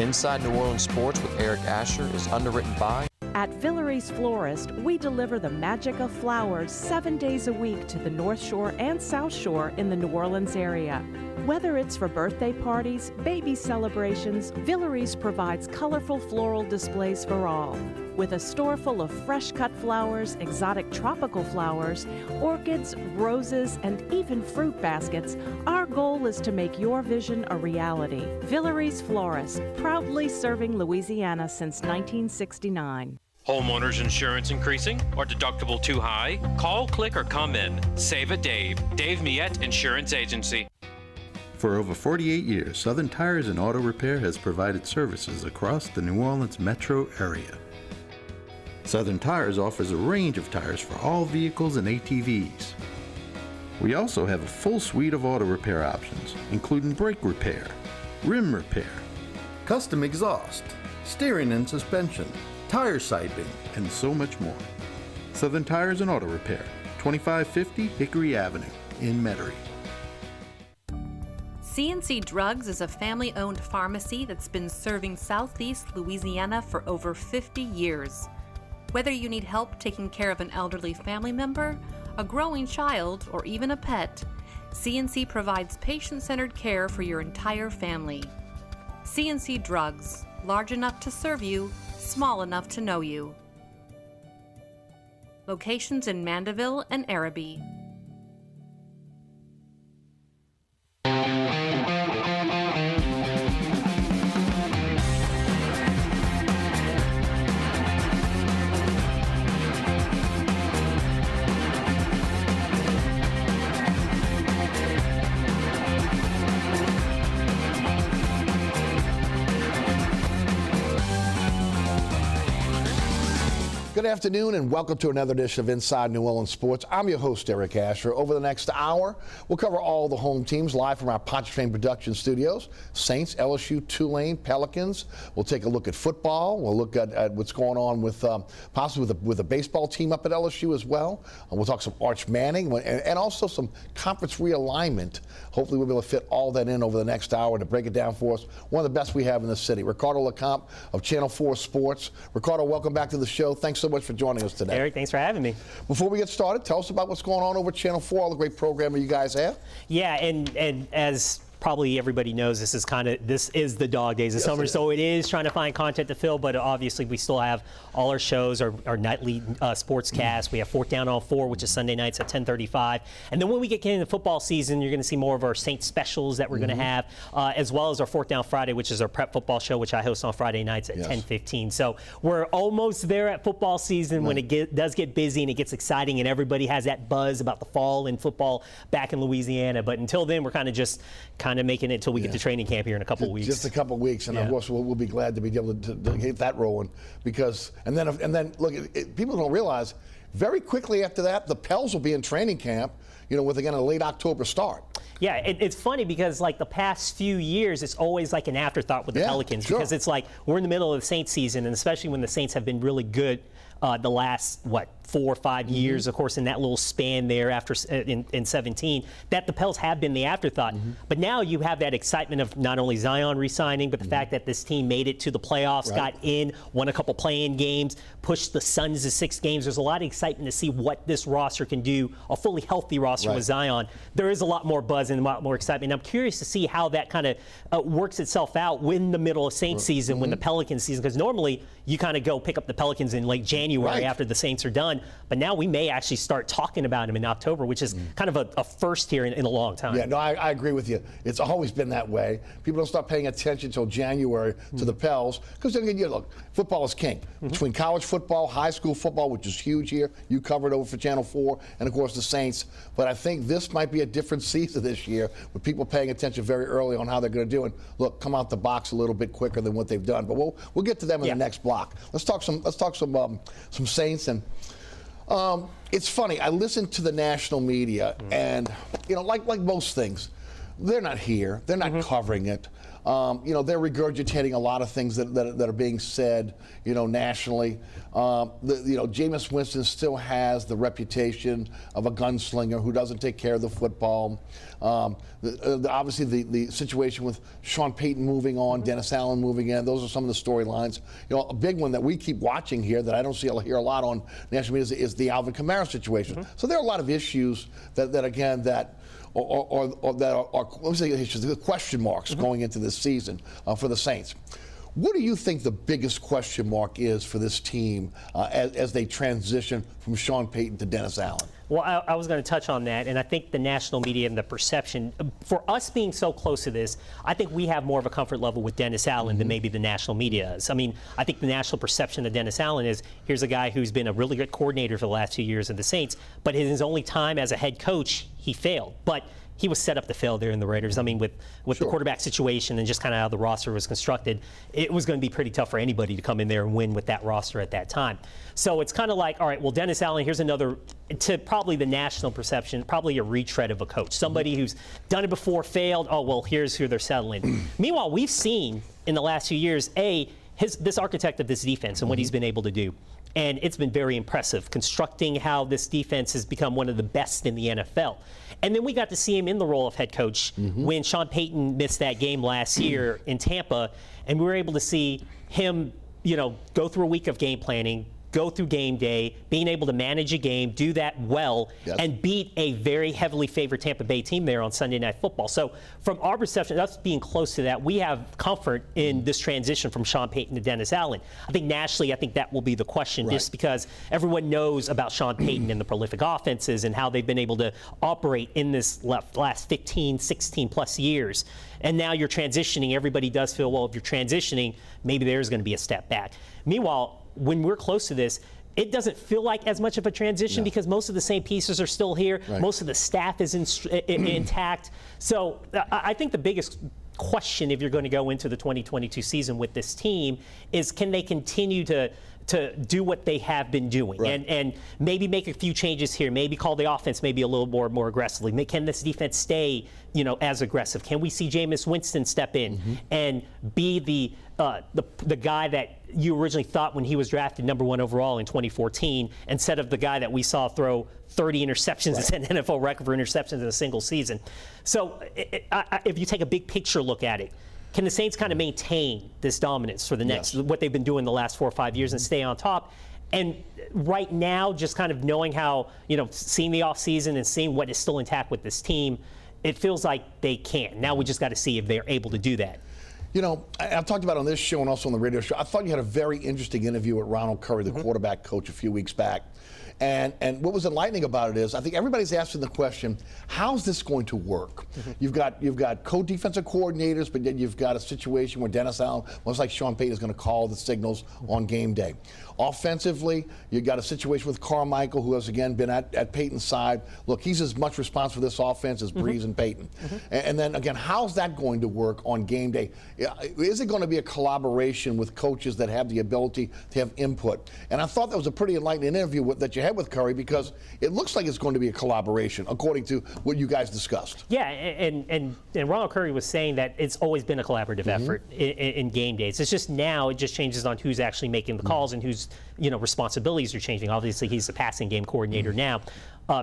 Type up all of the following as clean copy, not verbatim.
Inside New Orleans Sports with Eric Asher is underwritten by... At Villeries Florist, we deliver the magic of flowers 7 days a week to the North Shore and South Shore in the New Orleans area. Whether it's for birthday parties, baby celebrations, Villeries provides colorful floral displays for all. With a store full of fresh-cut flowers, exotic tropical flowers, orchids, roses, and even fruit baskets, our goal is to make your vision a reality. Villeries Florist, proudly serving Louisiana since 1969. Homeowners insurance increasing or deductible too high? Call, click, or come in. Save it, Dave. Dave Miette Insurance Agency. For over 48 years, Southern Tires and Auto Repair has provided services across the New Orleans metro area. Southern Tires offers a range of tires for all vehicles and ATVs. We also have a full suite of auto repair options, including brake repair, rim repair, custom exhaust, steering and suspension, tire siping, and so much more. Southern Tires and Auto Repair, 2550 Hickory Avenue in Metairie. C&C Drugs is a family-owned pharmacy that's been serving Southeast Louisiana for over 50 years. Whether you need help taking care of an elderly family member, a growing child, or even a pet, C&C provides patient-centered care for your entire family. C&C Drugs, large enough to serve you, small enough to know you. Locations in Mandeville and Araby. Good afternoon and welcome to another edition of Inside New Orleans Sports. I'm your host, Eric Asher. Over the next hour, we'll cover all the home teams live from our Pontchartrain Production Studios. Saints, LSU, Tulane, Pelicans. We'll take a look at football. We'll look at what's going on with possibly with a baseball team up at LSU as well. We'll talk some Arch Manning and also some conference realignment. Hopefully we'll be able to fit all that in over the next hour to break it down for us. One of the best we have in the city. Ricardo LeCompte of Channel 4 Sports. Ricardo, welcome back to the show. Thanks so much for joining us today. Eric, thanks for having me. Before we get started, tell us about what's going on over at Channel 4, all the great programming you guys have. Yeah, and as probably everybody knows, this is the dog days of summer, so it is trying to find content to fill, but obviously we still have all our shows, our nightly sportscast. We have Fourth Down on 4, which is Sunday nights at 10:35. And then when we get into the football season, you're going to see more of our Saints specials that we're going to have, as well as our Fourth Down Friday, which is our prep football show, which I host on Friday nights at 10:15. So we're almost there at football season when it does get busy and it gets exciting and everybody has that buzz about the fall in football back in Louisiana. But until then, we're kind of making it until we get to training camp here in a couple of weeks. Just a couple of weeks, and of course we'll be glad to be able to get that rolling. Because and then look, people don't realize very quickly after that the Pels will be in training camp. With again a late October start. Yeah, it's funny because like the past few years, it's always like an afterthought with the Pelicans because it's like we're in the middle of the Saints season, and especially when the Saints have been really good the last 4 or 5 years, of course, in that little span there after in 17, that the Pels have been the afterthought. But now you have that excitement of not only Zion re-signing, but the fact that this team made it to the playoffs, got in, won a couple play-in games, pushed the Suns to 6 games. There's a lot of excitement to see what this roster can do, a fully healthy roster with Zion. There is a lot more buzz and a lot more excitement. I'm curious to see how that kind of works itself out in the middle of Saints season, when the Pelicans season, because normally you kind of go pick up the Pelicans in late January after the Saints are done. But now we may actually start talking about him in October, which is kind of a first here in a long time. Yeah, no, I agree with you. It's always been that way. People don't start paying attention until January to the Pels, because look, football is king. Between college football, high school football, which is huge here, you covered over for Channel 4, and of course the Saints. But I think this might be a different season this year, with people paying attention very early on how they're going to do, and look, come out the box a little bit quicker than what they've done. But we'll get to them in the next block. Let's talk some Saints. And it's funny, I listen to the national media, and like most things, they're not here, they're not covering it. They're regurgitating a lot of things that are being said, nationally. Jameis Winston still has the reputation of a gunslinger who doesn't take care of the football. Obviously, the situation with Sean Payton moving on, Dennis Allen moving in, those are some of the storylines. A big one that we keep watching here that I don't hear a lot on national media is the Alvin Kamara situation. So there are a lot of issues that the question marks going into this season for the Saints. What do you think the biggest question mark is for this team as they transition from Sean Payton to Dennis Allen? Well, I was going to touch on that, and I think the national media and the perception, for us being so close to this, I think we have more of a comfort level with Dennis Allen than maybe the national media is. I mean, I think the national perception of Dennis Allen is, here's a guy who's been a really good coordinator for the last 2 years of the Saints, but in his only time as a head coach, he failed. But he was set up to fail there in the Raiders. I mean, with the quarterback situation and just kind of how the roster was constructed, it was going to be pretty tough for anybody to come in there and win with that roster at that time. So it's kind of like, all right, well, Dennis Allen, here's another, to probably the national perception, probably a retread of a coach. Somebody who's done it before, failed, oh, well, here's who they're settling. Meanwhile, we've seen in the last few years, this architect of this defense and what he's been able to do. And it's been very impressive, constructing how this defense has become one of the best in the NFL. And then we got to see him in the role of head coach when Sean Payton missed that game last year in Tampa, and we were able to see him, go through a week of game planning, go through game day, being able to manage a game, do that well, and beat a very heavily favored Tampa Bay team there on Sunday Night Football. So from our perception, us being close to that, we have comfort in this transition from Sean Payton to Dennis Allen. I think nationally, that will be the question, just because everyone knows about Sean Payton and the prolific offenses and how they've been able to operate in this last 15, 16 plus years. And now you're transitioning. Everybody does feel, well, if you're transitioning, maybe there's going to be a step back. Meanwhile, when we're close to this, it doesn't feel like as much of a transition because most of the same pieces are still here. Most of the staff is intact. So I think the biggest question, if you're going to go into the 2022 season with this team, is can they continue to do what they have been doing and maybe make a few changes here, maybe call the offense maybe a little more aggressively. Can this defense stay, as aggressive? Can we see Jameis Winston step in and be the guy that you originally thought when he was drafted #1 overall in 2014, instead of the guy that we saw throw 30 interceptions and set an NFL record for interceptions in a single season? So if you take a big picture look at it, can the Saints kind of maintain this dominance for the next, what they've been doing the last 4 or 5 years and stay on top? And right now, just kind of knowing how, seeing the offseason and seeing what is still intact with this team, it feels like they can. Now we just got to see if they're able to do that. I've talked about it on this show and also on the radio show. I thought you had a very interesting interview with Ronald Curry, the quarterback coach, a few weeks back. And what was enlightening about it is, I think everybody's asking the question, how's this going to work? You've got co-defensive coordinators, but then you've got a situation where Dennis Allen, most like Sean Payton, is going to call the signals on game day. Offensively, you've got a situation with Carmichael, who has again been at Payton's side. Look, he's as much responsible for this offense as Breeze and Payton. And then again, how's that going to work on game day? Is it going to be a collaboration with coaches that have the ability to have input? And I thought that was a pretty enlightening interview that you had with Curry, because it looks like it's going to be a collaboration, according to what you guys discussed. Yeah, and Ronald Curry was saying that it's always been a collaborative effort in game days. It's just now it just changes on who's actually making the calls and whose responsibilities are changing. Obviously, he's the passing game coordinator now.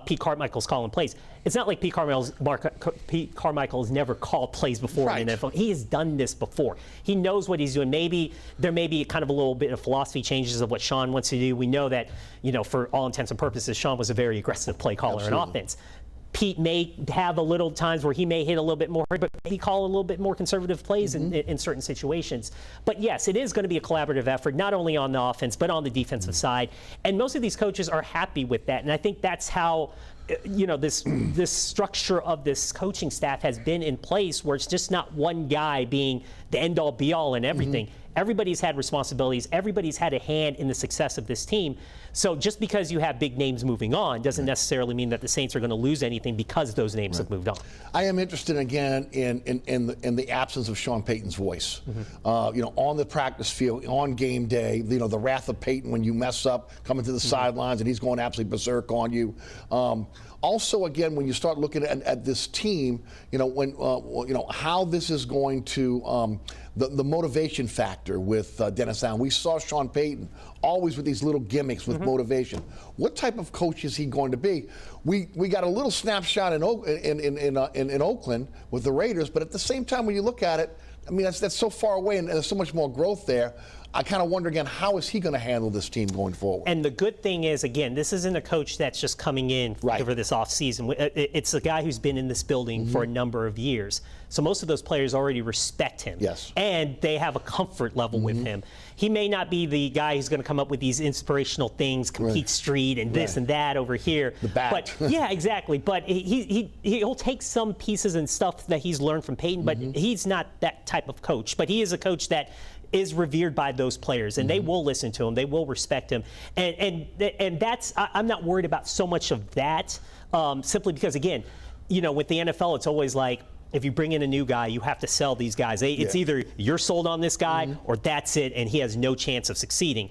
Pete Carmichael's calling plays. It's not like Pete Carmichael has never called plays before in the NFL. He has done this before. He knows what he's doing. Maybe there may be kind of a little bit of philosophy changes of what Sean wants to do. We know that, for all intents and purposes, Sean was a very aggressive play caller in offense. Pete may have a little times where he may hit a little bit more, but he call a little bit more conservative plays in certain situations. But yes, it is going to be a collaborative effort, not only on the offense, but on the defensive side. And most of these coaches are happy with that. And I think that's how, this structure of this coaching staff has been in place, where it's just not one guy being the end-all, be-all and everything. Everybody's had responsibilities. Everybody's had a hand in the success of this team. So just because you have big names moving on doesn't necessarily mean that the Saints are going to lose anything because those names have moved on. I am interested again in the absence of Sean Payton's voice. On the practice field, on game day, the wrath of Payton when you mess up, coming to the sidelines, and he's going absolutely berserk on you. Also, again, when you start looking at this team, how this is going to the motivation factor with Dennis Allen. We saw Sean Payton always with these little gimmicks with motivation. What type of coach is he going to be? We got a little snapshot in Oakland with the Raiders, but at the same time, when you look at it, I mean, that's so far away, and there's so much more growth there. I kind of wonder again, how is he going to handle this team going forward? And the good thing is, again, this isn't a coach that's just coming in for this offseason. It's a guy who's been in this building for a number of years. So most of those players already respect him. Yes. And they have a comfort level with him. He may not be the guy who's going to come up with these inspirational things, Complete Street and this and that over here. The bat. But, yeah, exactly. But he'll take some pieces and stuff that he's learned from Payton, but he's not that type of coach. But he is a coach that is revered by those players, and they will listen to him. They will respect him, and that's I'm not worried about so much of that, simply because, again, with the NFL, it's always like, if you bring in a new guy, you have to sell these guys. It's either you're sold on this guy or that's it, and he has no chance of succeeding.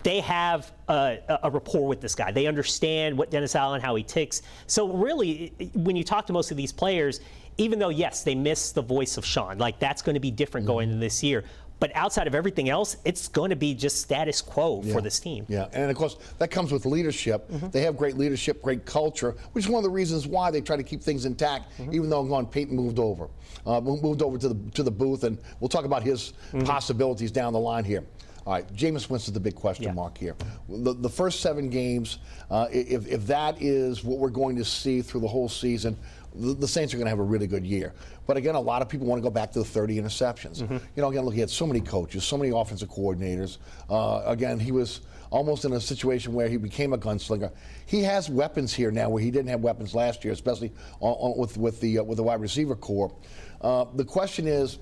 They have a rapport with this guy. They understand what Dennis Allen, how he ticks. So really, when you talk to most of these players, even though, yes, they miss the voice of Sean, like that's going to be different going into this year. But outside of everything else, it's going to be just status quo for this team. Yeah, and of course, that comes with leadership. They have great leadership, great culture, which is one of the reasons why they try to keep things intact, even though Peyton moved over. Moved over to the booth, and we'll talk about his possibilities down the line here. All right, Jameis Winston's the big question mark here. The first 7 games, if that is what we're going to see through the whole season, the Saints are going to have a really good year. But again, a lot of people want to go back to the 30 interceptions. Again, look, he had so many coaches, so many offensive coordinators. Again, he was almost in a situation where he became a gunslinger. He has weapons here now where he didn't have weapons last year, especially with the wide receiver core. The question is,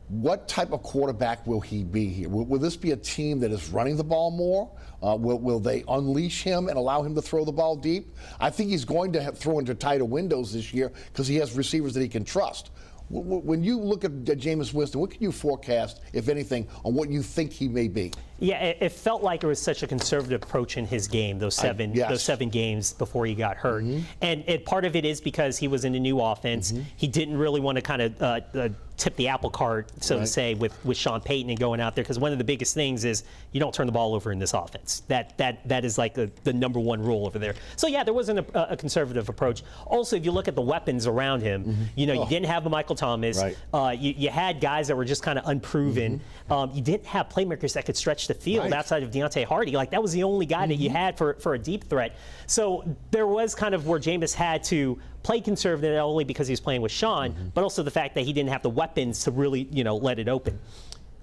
what type of quarterback will he be here? Will this be a team that is running the ball more? Will they unleash him and allow him to throw the ball deep? I think he's going to throw into tighter windows this year because he has receivers that he can trust. When you look at Jameis Winston, what can you forecast, if anything, on what you think he may be? Yeah, it felt like it was such a conservative approach in his game, those seven games before he got hurt. And part of it is because he was in a new offense. He didn't really want to kind of tip the apple cart, so to say, with Sean Payton and going out there, because one of the biggest things is you don't turn the ball over in this offense. That is like the #1 rule over there. So yeah, there wasn't a conservative approach. Also, if you look at the weapons around him, you didn't have a Michael Thomas. You had guys that were just kind of unproven. You didn't have playmakers that could stretch the field outside of Deontay Hardy. Like, that was the only guy that you had for a deep threat. So there was kind of where Jameis had to play conservative, not only because he was playing with Sean, but also the fact that he didn't have the weapons to really, let it open.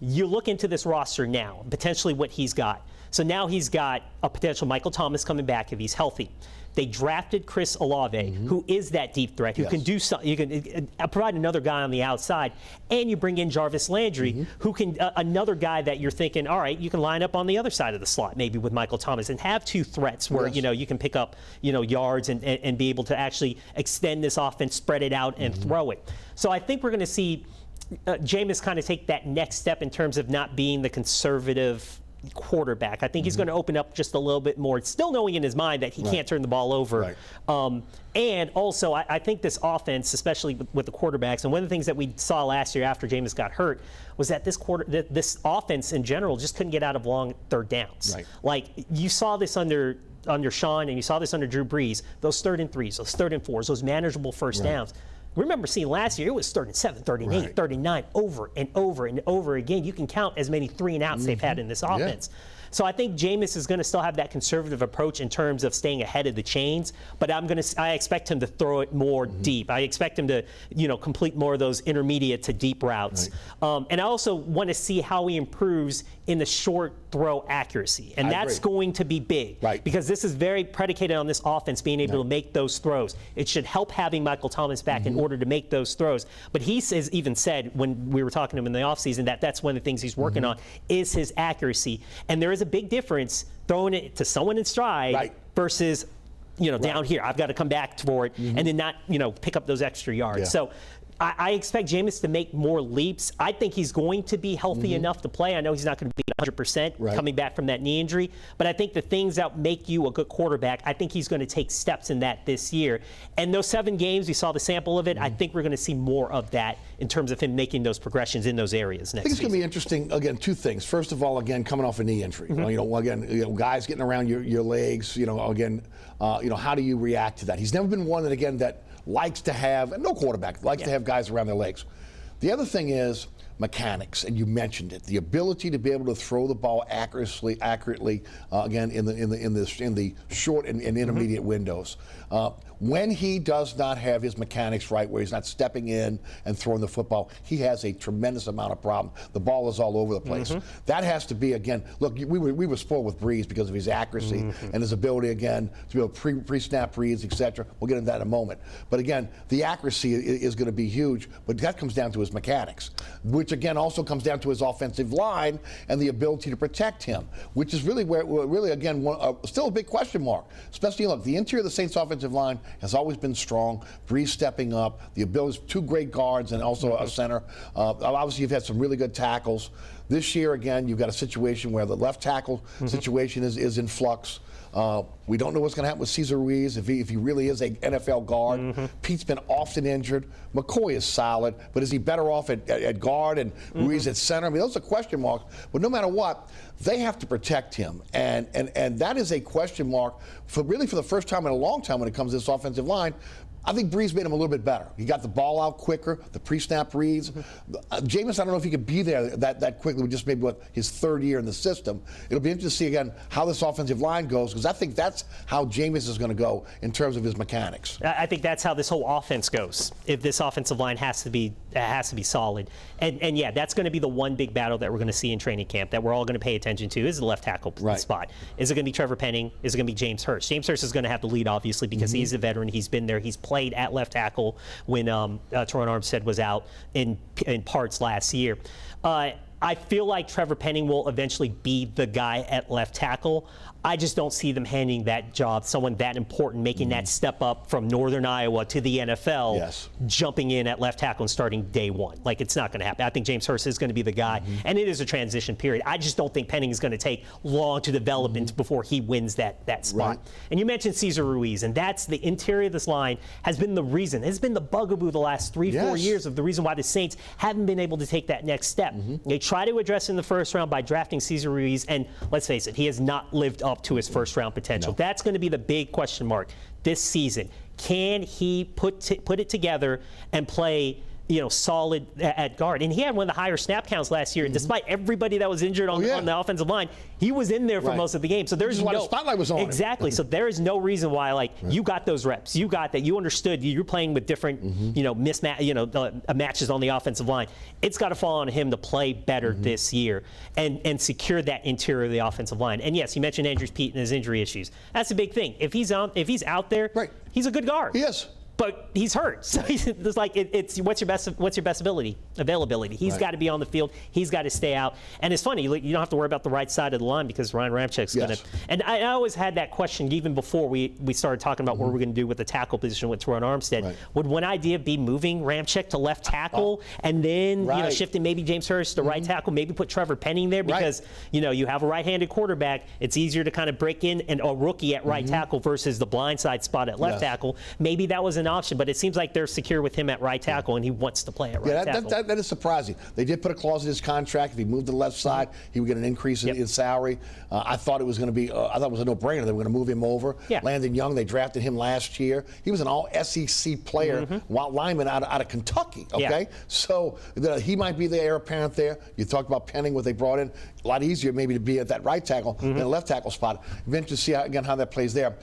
You look into this roster now, potentially what he's got. So now he's got a potential Michael Thomas coming back if he's healthy. They drafted Chris Olave, who is that deep threat, who can do something. You can provide another guy on the outside, and you bring in Jarvis Landry, who can another guy that you're thinking, all right, you can line up on the other side of the slot, maybe with Michael Thomas, and have 2 threats where you can pick up yards and be able to actually extend this offense, spread it out, and throw it. So I think we're going to see Jameis kind of take that next step in terms of not being the conservative quarterback. I think he's going to open up just a little bit more, still knowing in his mind that he can't turn the ball over. And also, I think this offense, especially with the quarterbacks, and one of the things that we saw last year after Jameis got hurt was that this offense in general just couldn't get out of long third downs. Like, you saw this under Sean, and you saw this under Drew Brees, those 3rd and 3s, those 3rd and 4s, those manageable first downs. We remember seeing last year, it was 3rd and 7, 3rd and 8, 3rd and 9, over and over and over again. You can count as many 3 and outs they've had in this offense. So I think Jameis is going to still have that conservative approach in terms of staying ahead of the chains, but I expect him to throw it more deep. I expect him to, complete more of those intermediate to deep routes. And I also want to see how he improves in the short throw accuracy, and that's going to be big because this is very predicated on this offense being able to make those throws. It should help having Michael Thomas back in order order to make those throws. But he has even said when we were talking to him in the offseason that that's one of the things he's working on is his accuracy. And there is a big difference throwing it to someone in stride versus down here. I've got to come back for it and then not, pick up those extra yards. Yeah. So I expect Jameis to make more leaps. I think he's going to be healthy enough to play. I know he's not going to be 100% coming back from that knee injury, but I think the things that make you a good quarterback, I think he's going to take steps in that this year. And those 7 games, we saw the sample of it. I think we're going to see more of that in terms of him making those progressions in those areas next season. I think it's going to be interesting, again, 2 things. First of all, again, coming off a knee injury. Guys getting around your legs, how do you react to that? He's never been one that, again, that likes to have, and no quarterback likes to have guys around their legs. The other thing is mechanics, and you mentioned it, the ability to be able to throw the ball accurately, again in the short and intermediate windows. When he does not have his mechanics right, where he's not stepping in and throwing the football, he has a tremendous amount of problem. The ball is all over the place. That has to be, again, look, we were spoiled with Breeze because of his accuracy and his ability, again, to be able to pre-snap reads, etc. We'll get into that in a moment. But again, the accuracy is going to be huge, but that comes down to his mechanics, which again also comes down to his offensive line and the ability to protect him, which is really again, still a big question mark. Especially, look, the interior of the Saints offensive line has always been strong. Breeze stepping up, the ability, 2 great guards and also a center. Obviously, you've had some really good tackles. This year, again, you've got a situation where the left tackle situation is in flux. We don't know what's going to happen with Cesar Ruiz if he really is an NFL guard. Pete's been often injured. McCoy is solid, but is he better off at guard and Ruiz at center? I mean, those are question marks. But no matter what, they have to protect him, and that is a question mark for the first time in a long time when it comes to this offensive line. I think Breeze made him a little bit better. He got the ball out quicker, the pre-snap reads. Jameis, I don't know if he could be there that quickly with just maybe his 3rd year in the system. It'll be interesting to see, again, how this offensive line goes, because I think that's how Jameis is going to go in terms of his mechanics. I think that's how this whole offense goes, if this offensive line has to be solid. And yeah, that's going to be the one big battle that we're going to see in training camp that we're all going to pay attention to is the left tackle spot. Is it going to be Trevor Penning? Is it going to be James Hurst? James Hurst is going to have the lead, obviously, because he's a veteran. He's been there. He's played at left tackle when Terron Armstead was out in parts last year. I feel like Trevor Penning will eventually be the guy at left tackle. I just don't see them handing that job, someone that important, making that step up from Northern Iowa to the NFL, jumping in at left tackle and starting day one. Like, it's not going to happen. I think James Hurst is going to be the guy, and it is a transition period. I just don't think Penning is going to take long to develop before he wins that spot. And you mentioned Cesar Ruiz, and that's the interior of this line has been the reason, has been the bugaboo the last 3-4 years of the reason why the Saints haven't been able to take that next step. They try to address it in the first round by drafting Cesar Ruiz, and let's face it, he has not lived up to his first round potential. That's going to be the big question mark this season. Can he put it together and play solid at guard? And he had one of the higher snap counts last year. Despite everybody that was injured on the offensive line, he was in there for most of the game. So there's why the spotlight was on him. So there is no reason why, you got those reps, you got that, you understood, you're playing with different, matches on the offensive line. It's got to fall on him to play better this year and secure that interior of the offensive line. And yes, you mentioned Andrews Pete and his injury issues. That's a big thing. If he's out there, he's a good guard. He is. But he's hurt. So it's like it's what's your best availability. He's got to be on the field. He's got to stay out. And it's funny, you don't have to worry about the right side of the line because Ryan Ramczyk's going to. And I always had that question even before we started talking about what we're going to do with the tackle position with Terron Armstead. Would one idea be moving Ramczyk to left tackle and then shifting maybe James Hurst to right tackle, maybe put Trevor Penning there because you have a right-handed quarterback. It's easier to kind of break in a rookie at right tackle versus the blindside spot at left tackle. Maybe that was an option, but it seems like they're secure with him at right tackle, and he wants to play at right tackle. That is surprising. They did put a clause in his contract. If he moved to the left side, he would get an increase in salary. I thought it was going to be. I thought it was a no-brainer. They were going to move him over. Landon Young, they drafted him last year. He was an all-SEC player, lineman out of Kentucky. Okay, so he might be the heir apparent there. You talked about Penning, what they brought in. A lot easier maybe to be at that right tackle than a left tackle spot. Eventually, see how that plays there.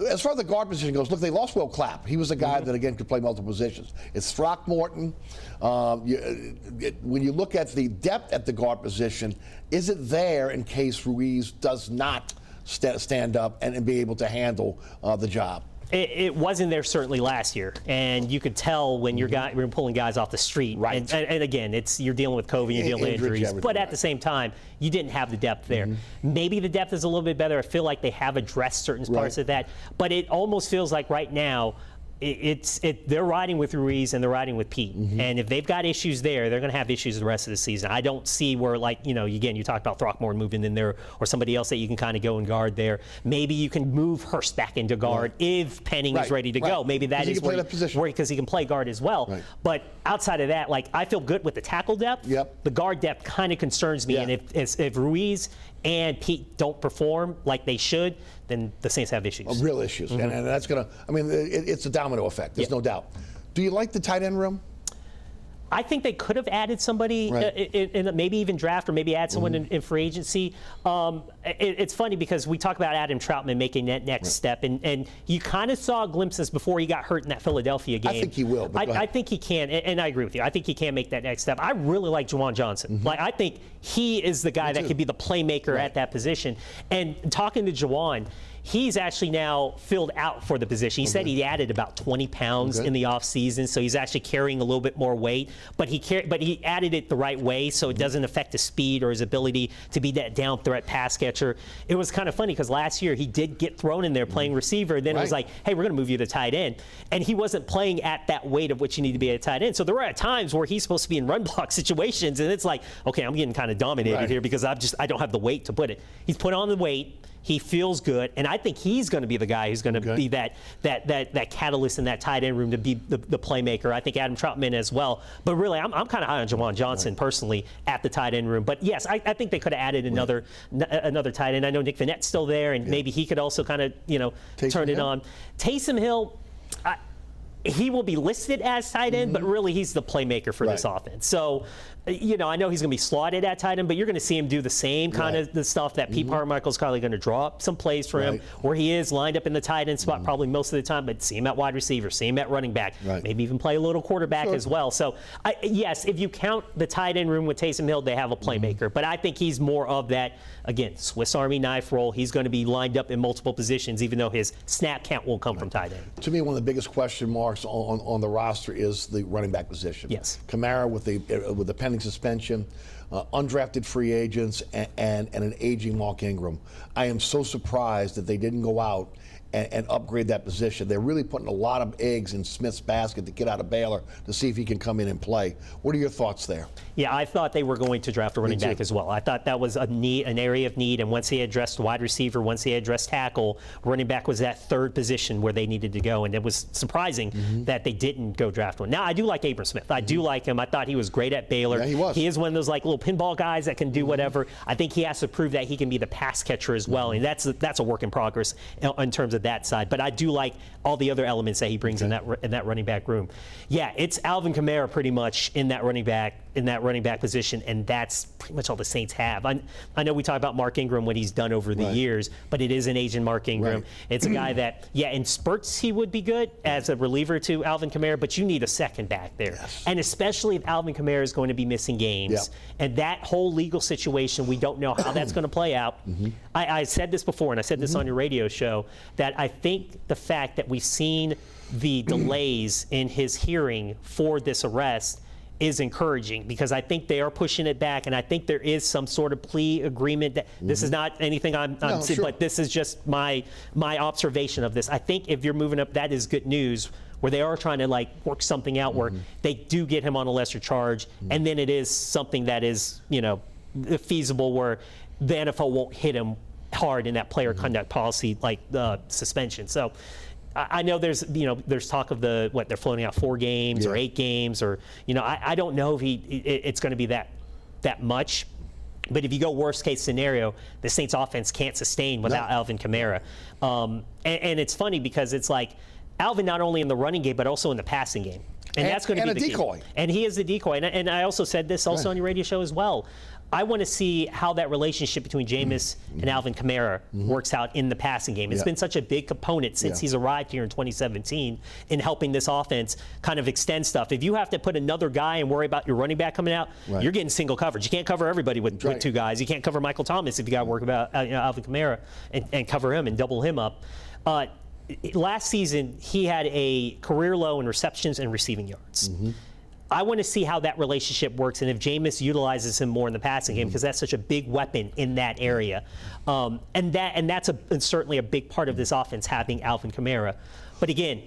As far as the guard position goes, look, they lost Will Clapp. He was a guy that, again, could play multiple positions. It's Throckmorton. When you look at the depth at the guard position, is it there in case Ruiz does not stand up and be able to handle the job? It wasn't there certainly last year, and you could tell when you're pulling guys off the street. Right. And again, you're dealing with COVID, you're dealing with injuries, but at the same time, you didn't have the depth there. Maybe the depth is a little bit better. I feel like they have addressed certain parts of that, but it almost feels like right now, they're riding with Ruiz and they're riding with Pete. And if they've got issues there, they're going to have issues the rest of the season. I don't see where, again, you talked about Throckmorton moving in there or somebody else that you can kind of go and guard there. Maybe you can move Hurst back into guard if Penning is ready to go. Maybe that is where because he can play guard as well. But outside of that, I feel good with the tackle depth. The guard depth kind of concerns me. And if Ruiz and Pete don't perform like they should, then the Saints have issues. Real issues. And that's going to, it's a domino effect. There's no doubt. Do you like the tight end room? I think they could have added somebody, in maybe even draft or maybe add someone in free agency. It's funny because we talk about Adam Troutman making that next step, and you kind of saw glimpses before he got hurt in that Philadelphia game. I think he will. I think he can, and I agree with you. I think he can make that next step. I really like Juwan Johnson. I think he is the guy that could be the playmaker at that position. And talking to Juwan, he's actually now filled out for the position. He said he added about 20 pounds in the offseason, so he's actually carrying a little bit more weight. But he added it the right way, so it doesn't affect his speed or his ability to be that down threat pass catcher. It was kind of funny because last year he did get thrown in there playing receiver, and then it was like, hey, we're going to move you to tight end. And he wasn't playing at that weight of which you need to be at tight end. So there were times where he's supposed to be in run block situations, and it's like, okay, I'm getting kind of dominated here because I don't have the weight to put it. He's put on the weight. He feels good, and I think he's going to be the guy who's going to be that catalyst in that tight end room to be the playmaker. I think Adam Troutman as well. But really, I'm kind of high on Juwan Johnson personally at the tight end room. But yes, I think they could have added another tight end. I know Nick Vanette's still there, and maybe he could also kind of turn it on. Taysom Hill. He will be listed as tight end, but really he's the playmaker for this offense. So, I know he's going to be slotted at tight end, but you're going to see him do the same kind of the stuff that Pete Carmichael's probably going to draw up some plays for him where he is lined up in the tight end spot probably most of the time, but see him at wide receiver, see him at running back, maybe even play a little quarterback as well. So, yes, if you count the tight end room with Taysom Hill, they have a playmaker, but I think he's more of that, again, Swiss Army knife role. He's going to be lined up in multiple positions, even though his snap count won't come from tight end. To me, one of the biggest question marks on the roster is the running back position. Yes. Kamara with the pending suspension, undrafted free agents, and an aging Mark Ingram. I am so surprised that they didn't go out and upgrade that position. They're really putting a lot of eggs in Smith's basket to get out of Baylor to see if he can come in and play. What are your thoughts there? Yeah, I thought they were going to draft a running back as well. I thought that was an area of need, and once he addressed wide receiver, once he addressed tackle, running back was that third position where they needed to go, and it was surprising that they didn't go draft one. Now, I do like Abram Smith. I do like him. I thought he was great at Baylor. Yeah, he was. He is one of those little pinball guys that can do whatever. I think he has to prove that he can be the pass catcher as well, and that's a work in progress in terms of that side. But I do like all the other elements that he brings in that running back room. Yeah, it's Alvin Kamara pretty much in that running back position, and that's pretty much all the Saints have. I know we talk about Mark Ingram, what he's done over the years, but it is an aging Mark Ingram. It's a guy that, in spurts he would be good as a reliever to Alvin Kamara, but you need a second back there. And especially if Alvin Kamara is going to be missing games. And that whole legal situation, we don't know how that's going to play out. I said this before, and I said this on your radio show, that I think the fact that we've seen the delays in his hearing for this arrest is encouraging, because I think they are pushing it back, and I think there is some sort of plea agreement that this is not anything I'm saying, but this is just my observation of this. I think if you're moving up, that is good news, where they are trying to work something out where they do get him on a lesser charge, and then it is something that is feasible where the NFL won't hit him hard in that player conduct policy suspension. So I know there's talk of they're floating out 4 games or 8 games, or I don't know if it's going to be that much. But if you go worst case scenario, the Saints offense can't sustain without Alvin Kamara. And it's funny because it's like Alvin not only in the running game but also in the passing game. And that's going to be the decoy. Key. And he is the decoy. And I also said this also on your radio show as well. I want to see how that relationship between Jameis and Alvin Kamara works out in the passing game. It's been such a big component since he's arrived here in 2017 in helping this offense kind of extend stuff. If you have to put another guy and worry about your running back coming out, you're getting single coverage. You can't cover everybody with 2 guys. You can't cover Michael Thomas if you got to work about Alvin Kamara and cover him and double him up. last season he had a career low in receptions and receiving yards. I want to see how that relationship works and if Jameis utilizes him more in the passing game because that's such a big weapon in that area. And that's certainly a big part of this offense having Alvin Kamara. But again,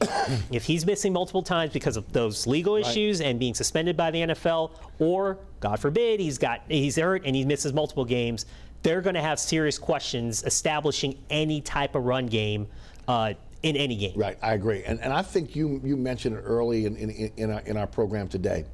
if he's missing multiple times because of those legal issues and being suspended by the NFL, or God forbid he's hurt and he misses multiple games, they're going to have serious questions establishing any type of run game in any game. Right, I agree. And I think you mentioned it early in our program today.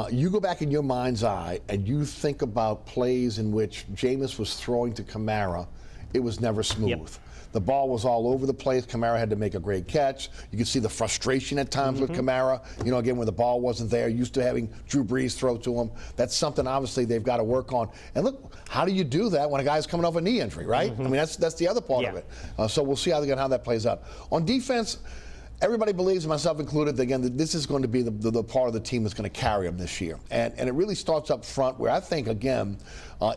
You go back in your mind's eye and you think about plays in which Jameis was throwing to Kamara, it was never smooth. Yep. The ball was all over the place. Kamara had to make a great catch. You could see the frustration at times with Kamara. You know, again, when the ball wasn't there, used to having Drew Brees throw to him. That's something, obviously, they've got to work on. And look, how do you do that when a guy's coming off a knee injury, right? I mean, that's the other part of it. So we'll see how that plays out. On defense, everybody believes, myself included, that, again, that this is going to be the part of the team that's going to carry them this year. And it really starts up front where I think, again,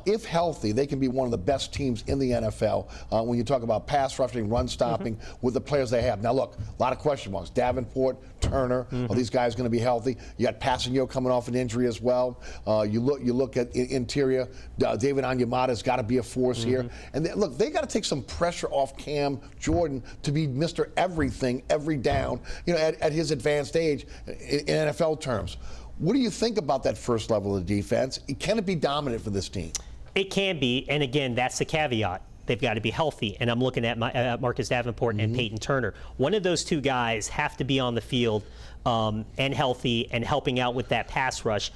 if healthy, they can be one of the best teams in the NFL when you talk about pass rushing, run stopping with the players they have. Now, look, a lot of question marks. Davenport, Turner, are these guys going to be healthy? You got Passanio coming off an injury as well. You look at interior. David Onyemata's got to be a force here. And look, they got to take some pressure off Cam Jordan to be Mr. Everything every down, you know, at his advanced age in NFL terms. What do you think about that first level of defense? Can it be dominant for this team? It can be, and again, that's the caveat. They've got to be healthy, and I'm looking at Marcus Davenport and Peyton Turner. One of those two guys have to be on the field and healthy and helping out with that pass rush.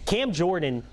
Cam Jordan,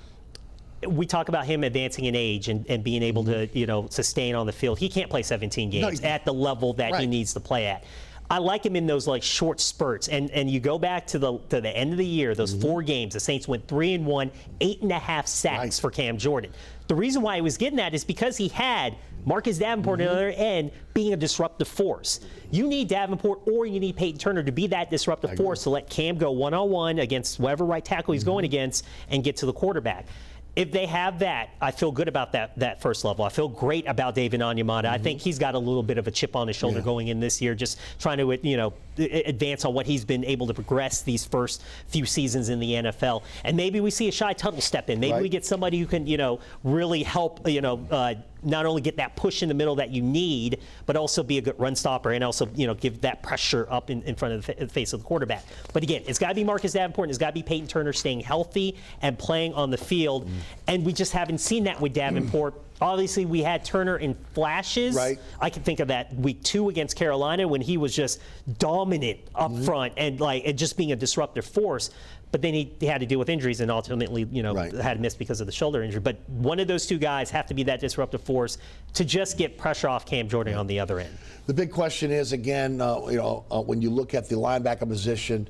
we talk about him advancing in age and being able to, you know, sustain on the field. He can't play 17 games at the level that he needs to play at. I like him in those like short spurts, and you go back to the end of the year, those 4 games, the Saints went 3-1, 8.5 sacks for Cam Jordan. The reason why he was getting that is because he had Marcus Davenport on the other end being a disruptive force. You need Davenport or you need Peyton Turner to be that disruptive force to let Cam go one-on-one against whatever right tackle he's going against and get to the quarterback. If they have that, I feel good about that first level. I feel great about David Onyemata. I think he's got a little bit of a chip on his shoulder going in this year, just trying to, you know, advance on what he's been able to progress these first few seasons in the NFL. And maybe we see a Shy Tuttle step in. Maybe we get somebody who can, you know, really help, you know, not only get that push in the middle that you need, but also be a good run stopper and also, you know, give that pressure up in front of the face of the quarterback. But again, it's got to be Marcus Davenport and it's got to be Peyton Turner staying healthy and playing on the field. And we just haven't seen that with Davenport. Obviously, we had Turner in flashes. I can think of that week 2 against Carolina when he was just dominant up front and just being a disruptive force. But then he had to deal with injuries and ultimately, you know, had to miss because of the shoulder injury. But one of those two guys have to be that disruptive force to just get pressure off Cam Jordan on the other end. The big question is, again, you know, when you look at the linebacker position,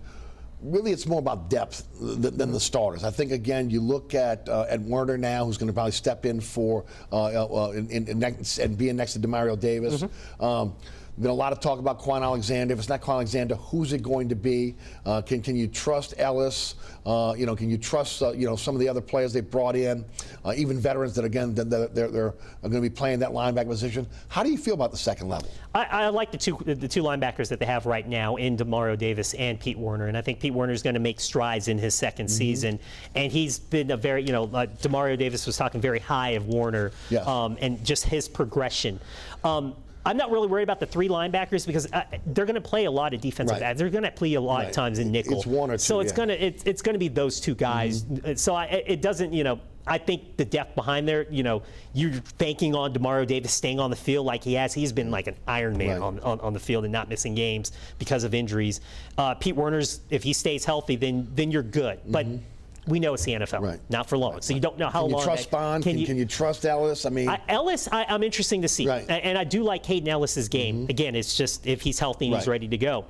really it's more about depth than the starters. I think, again, you look at Werner now, who's going to probably step in for and being next to Demario Davis. Been a lot of talk about Quan Alexander. If it's not Quan Alexander, who's it going to be? Can you trust Ellis? You know, can you trust you know, some of the other players they brought in, even veterans that again they're going to be playing that linebacker position? How do you feel about the second level? I like the two linebackers that they have right now in Demario Davis and Pete Werner, and I think Pete Werner is going to make strides in his second season. And he's been a very, you know, Demario Davis was talking very high of Werner, and just his progression. I'm not really worried about the 3 linebackers because they're going to play a lot of defensive ends. They're going to play a lot of times in nickel. It's one or two. So it's going to be those two guys. So it doesn't, you know. I think the depth behind there, you know, you're banking on Demario Davis staying on the field like he has. He's been like an Iron Man on the field and not missing games because of injuries. Pete Werner's, if he stays healthy, then you're good. But we know it's the NFL, not for long. So you don't know how long. Can you trust Bond? Can you trust Ellis? I mean, Ellis, I'm interesting to see, and I do like Hayden Ellis's game. Again, it's just if he's healthy and he's ready to go.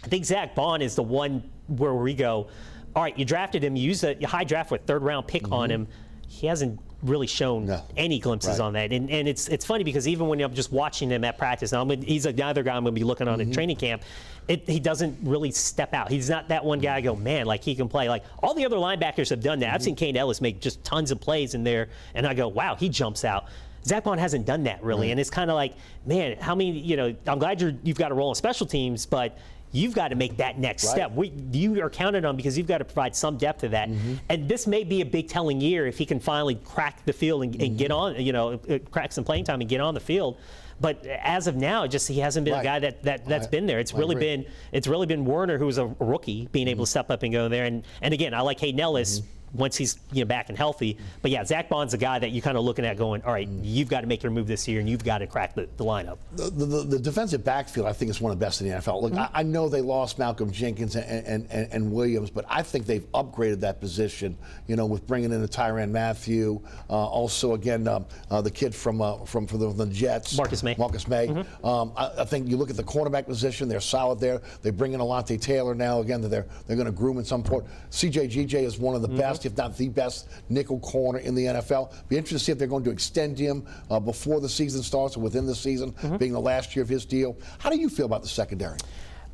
I think Zach Bond is the one where we go, all right, you drafted him, you used a high draft with 3rd-round pick on him. He hasn't really shown any glimpses on that, and it's funny because even when I'm just watching him at practice, now he's another guy I'm going to be looking on in training camp. He doesn't really step out. He's not that one guy I go, man, like he can play. Like all the other linebackers have done that. I've seen Kane Ellis make just tons of plays in there, and I go, wow, he jumps out. Zach Bond hasn't done that really, and it's kind of like, man, how many? I'm glad you've got a role in special teams, but you've got to make that next step. You are counted on because you've got to provide some depth to that. And this may be a big telling year if he can finally crack the field and get on, crack some playing time and get on the field. But as of now, he hasn't been a guy that's been there. It's really been Werner, who was a rookie, being able to step up and go there. And again, I like Hayden Ellis once he's back and healthy. But yeah, Zach Bond's a guy that you're kind of looking at going, all right, you've got to make your move this year and you've got to crack the lineup. The defensive backfield, I think, is one of the best in the NFL. Look, I know they lost Malcolm Jenkins and Williams, but I think they've upgraded that position, with bringing in a Tyrann Mathieu. Also, again, the kid from the Jets. Marcus May. I think you look at the cornerback position, they're solid there. They bring in Alontae Taylor now, again, that they're going to groom at some point. CJ GJ is one of the best, if not the best, nickel corner in the NFL. Be interested to see if they're going to extend him before the season starts or within the season, being the last year of his deal. How do you feel about the secondary?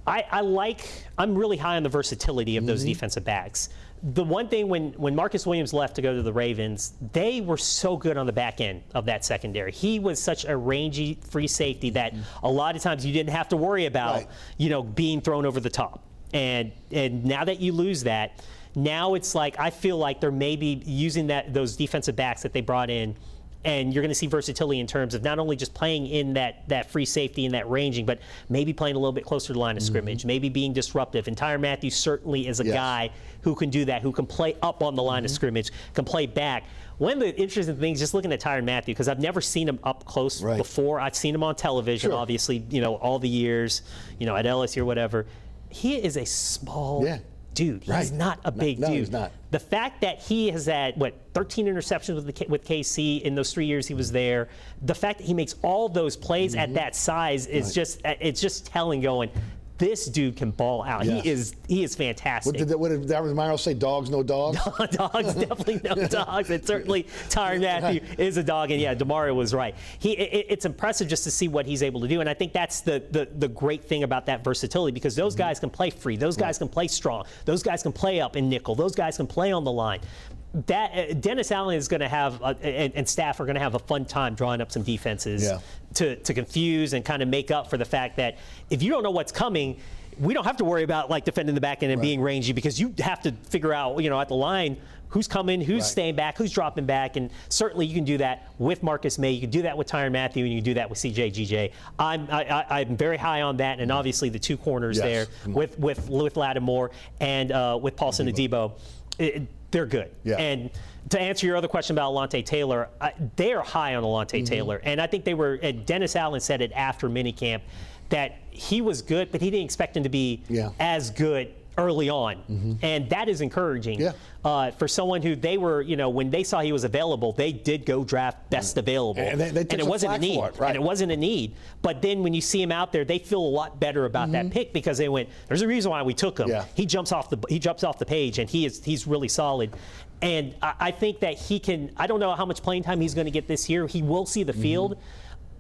I'm really high on the versatility of those defensive backs. The one thing, when Marcus Williams left to go to the Ravens, they were so good on the back end of that secondary. He was such a rangy free safety that a lot of times you didn't have to worry about, being thrown over the top. And now that you lose that, now it's like, I feel like they're maybe using those defensive backs that they brought in, and you're going to see versatility in terms of not only just playing in that free safety and that ranging, but maybe playing a little bit closer to the line of scrimmage, maybe being disruptive. And Tyrann Mathieu certainly is a guy who can do that, who can play up on the line of scrimmage, can play back. One of the interesting things, just looking at Tyrann Mathieu, because I've never seen him up close before. I've seen him on television, obviously, all the years, at LSU or whatever. He is a small dude. He's not a big dude. He's not. The fact that he has had 13 interceptions with KC in those 3 years he was there, the fact that he makes all those plays at that size is it's just telling, going, this dude can ball out. He is fantastic. What did Darren Myers say? Dogs, no dogs? Dogs, definitely no dogs. And certainly Tyrann Mathieu is a dog. And yeah, Demario was right. It's impressive just to see what he's able to do. And I think that's the great thing about that versatility, because those guys can play free. Those guys can play strong. Those guys can play up in nickel. Those guys can play on the line. Dennis Allen is going to have, and staff are going to have a fun time drawing up some defenses to confuse and kind of make up for the fact that if you don't know what's coming, we don't have to worry about defending the back end and being rangy, because you have to figure out, at the line, who's coming, who's staying back, who's dropping back. And certainly you can do that with Marcus May. You can do that with Tyrann Mathieu, and you can do that with CJ GJ. I'm very high on that. And obviously the two corners there with Lattimore and with Paulson Adebo, they're good. And to answer your other question about Alontae Taylor, they are high on Alontae Taylor. And I think Dennis Allen said it after minicamp, that he was good, but he didn't expect him to be as good early on. And that is encouraging for someone who they were, when they saw he was available, they did go draft best available. And it wasn't a need. And it wasn't a need. But then when you see him out there, they feel a lot better about that pick, because they went, there's a reason why we took him. He jumps off the page, and he's really solid. And I think that he can, I don't know how much playing time he's going to get this year. He will see the field.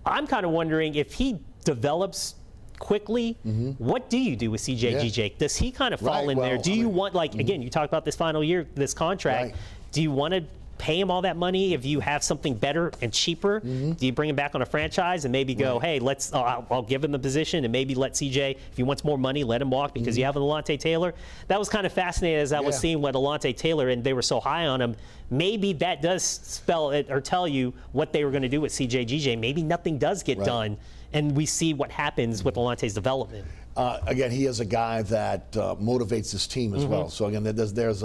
I'm kind of wondering if he develops quickly, what do you do with CJ GJ? Does he kind of fall in there? Do you want, again, you talked about this final year, this contract, do you want to pay him all that money if you have something better and cheaper? Do you bring him back on a franchise and maybe go, hey, I'll give him the position, and maybe let CJ, if he wants more money, let him walk because you have an Alontae Taylor? That was kind of fascinating as I was seeing what Alontae Taylor, and they were so high on him. Maybe that does spell it or tell you what they were going to do with CJ GJ. Maybe nothing does get done, and we see what happens with Alontae's development. Again, he is a guy that motivates his team as well. So again, there is that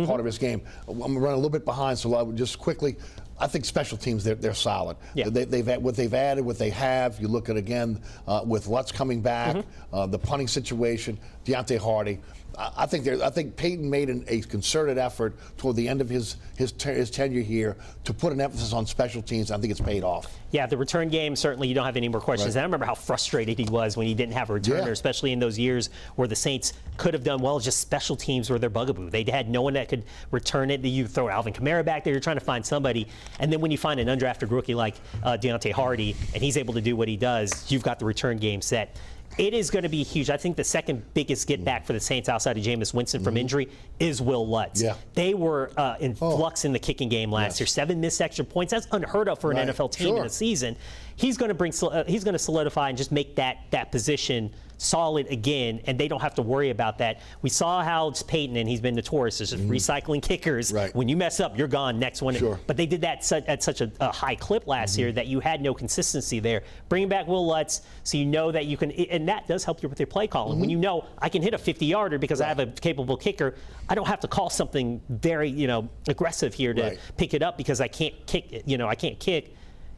part of his game. I'm running a little bit behind, so I would just quickly. I think special teams, they're solid. They've added, what they have. You look at, again, with Lutz coming back, the punting situation, Deontay Hardy. I think Peyton made a concerted effort toward the end of his tenure here to put an emphasis on special teams. I think it's paid off. Yeah, the return game, certainly you don't have any more questions. And I remember how frustrated he was when he didn't have a returner, especially in those years where the Saints could have done well. Just special teams were their bugaboo. They had no one that could return it. You throw Alvin Kamara back there, you're trying to find somebody. And then when you find an undrafted rookie like Deontay Hardy, and he's able to do what he does, you've got the return game set. It is going to be huge. I think the second biggest get back for the Saints outside of Jameis Winston from injury is Will Lutz. Yeah. They were in flux in the kicking game last year. 7 missed extra points. That's unheard of for an NFL team in a season. He's going to solidify and just make that position solid again, and they don't have to worry about that. We saw how it's Peyton, and he's been notorious as just recycling kickers. Right. When you mess up, you're gone. Next one. Sure. But they did that at such a high clip last year that you had no consistency there. Bringing back Will Lutz, so you know that you can, and that does help you with your play calling. When you know I can hit a 50-yarder because I have a capable kicker, I don't have to call something very aggressive here to pick it up because I can't kick. I can't kick.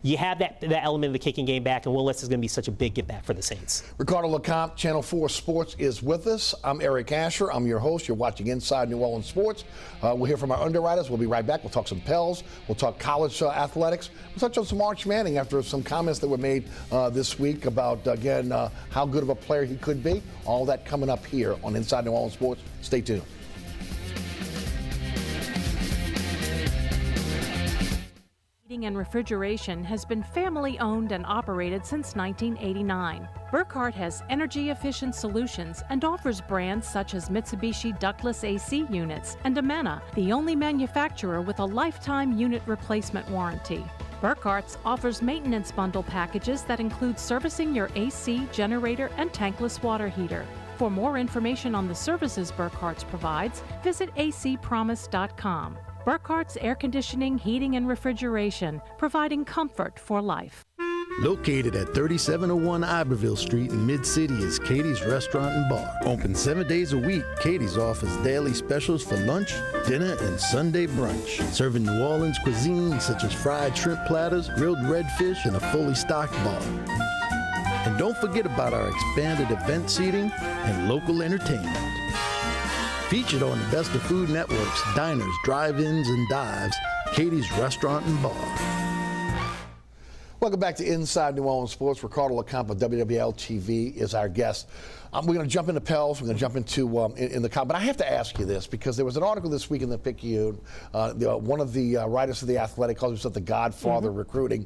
You have that element of the kicking game back, and Will Lutz is going to be such a big get back for the Saints. Ricardo LeCompte, Channel 4 Sports, is with us. I'm Eric Asher. I'm your host. You're watching Inside New Orleans Sports. We'll hear from our underwriters. We'll be right back. We'll talk some Pels. We'll talk college athletics. We'll touch on some Arch Manning after some comments that were made this week about, again, how good of a player he could be. All that coming up here on Inside New Orleans Sports. Stay tuned. Heating and refrigeration has been family owned and operated since 1989. Burkhardt has energy-efficient solutions and offers brands such as Mitsubishi ductless AC units and Amana, the only manufacturer with a lifetime unit replacement warranty. Burkhardt's offers maintenance bundle packages that include servicing your AC, generator, and tankless water heater. For more information on the services Burkhardt's provides, visit acpromise.com. Burkhardt's Air Conditioning, Heating, and Refrigeration, providing comfort for life. Located at 3701 Iberville Street in Mid-City is Katie's Restaurant and Bar. Open 7 days a week, Katie's offers daily specials for lunch, dinner, and Sunday brunch. Serving New Orleans cuisine such as fried shrimp platters, grilled redfish, and a fully stocked bar. And don't forget about our expanded event seating and local entertainment. Featured on the Best of Food Network's diners, drive-ins, and dives, Katie's Restaurant and Bar. Welcome back to Inside New Orleans Sports. Ricardo LeCompte of WLAE-TV is our guest. We're going to jump into Pels. We're going to jump into in the college. But I have to ask you this because there was an article this week in the Picayune. One of the writers of The Athletic, calls himself the Godfather of recruiting,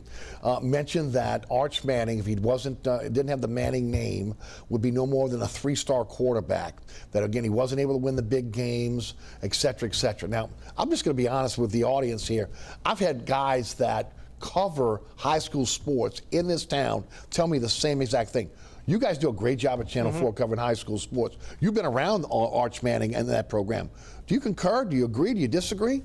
mentioned that Arch Manning, if he didn't have the Manning name, would be no more than a 3-star quarterback. That again, he wasn't able to win the big games, et cetera, et cetera. Now, I'm just going to be honest with the audience here. I've had guys that cover high school sports in this town tell me the same exact thing. You guys do a great job at Channel 4 covering high school sports. You've been around Arch Manning and that program. Do you concur? Do you agree? Do you disagree?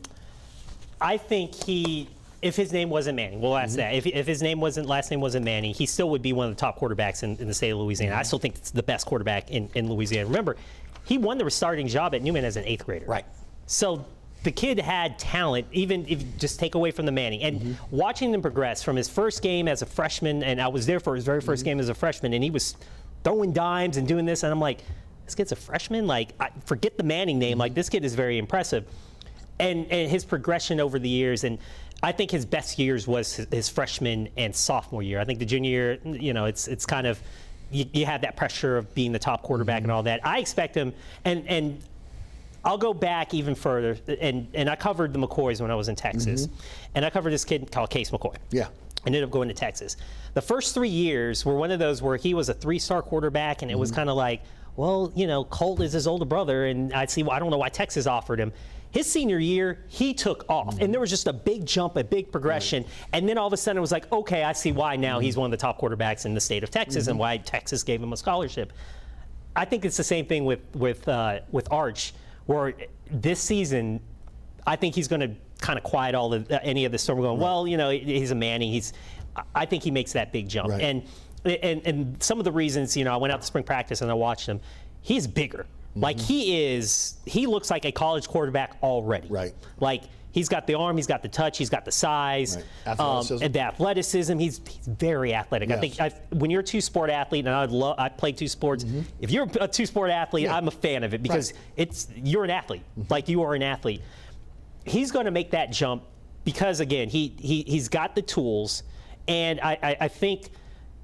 I think if his name wasn't Manning, we'll ask that. If his last name wasn't Manning, he still would be one of the top quarterbacks in the state of Louisiana. I still think it's the best quarterback in Louisiana. Remember, he won the starting job at Newman as an 8th grader. Right. So the kid had talent, even if you just take away from the Manning. And watching him progress from his first game as a freshman, and I was there for his very first game as a freshman, and he was throwing dimes and doing this, and I'm like, this kid's a freshman? Forget the Manning name. This kid is very impressive. And his progression over the years, and I think his best years was his freshman and sophomore year. I think the junior year, it's kind of, you have that pressure of being the top quarterback and all that. I expect him, and I'll go back even further, and I covered the McCoys when I was in Texas, and I covered this kid called Case McCoy. Yeah. I ended up going to Texas. The first 3 years were one of those where he was a 3-star quarterback, and it was kind of like, well, Colt is his older brother, and I don't know why Texas offered him. His senior year, he took off, and there was just a big jump, a big progression, and then all of a sudden it was like, okay, I see why now he's one of the top quarterbacks in the state of Texas and why Texas gave him a scholarship. I think it's the same thing with Arch, where this season, I think he's going to kind of quiet any of the storm. Going, well, he's a Manning. I think he makes that big jump, and some of the reasons, I went out to spring practice and I watched him. He's bigger. He looks like a college quarterback already. Right. He's got the arm, he's got the touch, he's got the size, and the athleticism. He's very athletic. Yes. I think when you're a two-sport athlete, and I played 2 sports. If you're a two-sport athlete, I'm a fan of it because you're an athlete. You are an athlete. He's going to make that jump because again, he's got the tools, and I think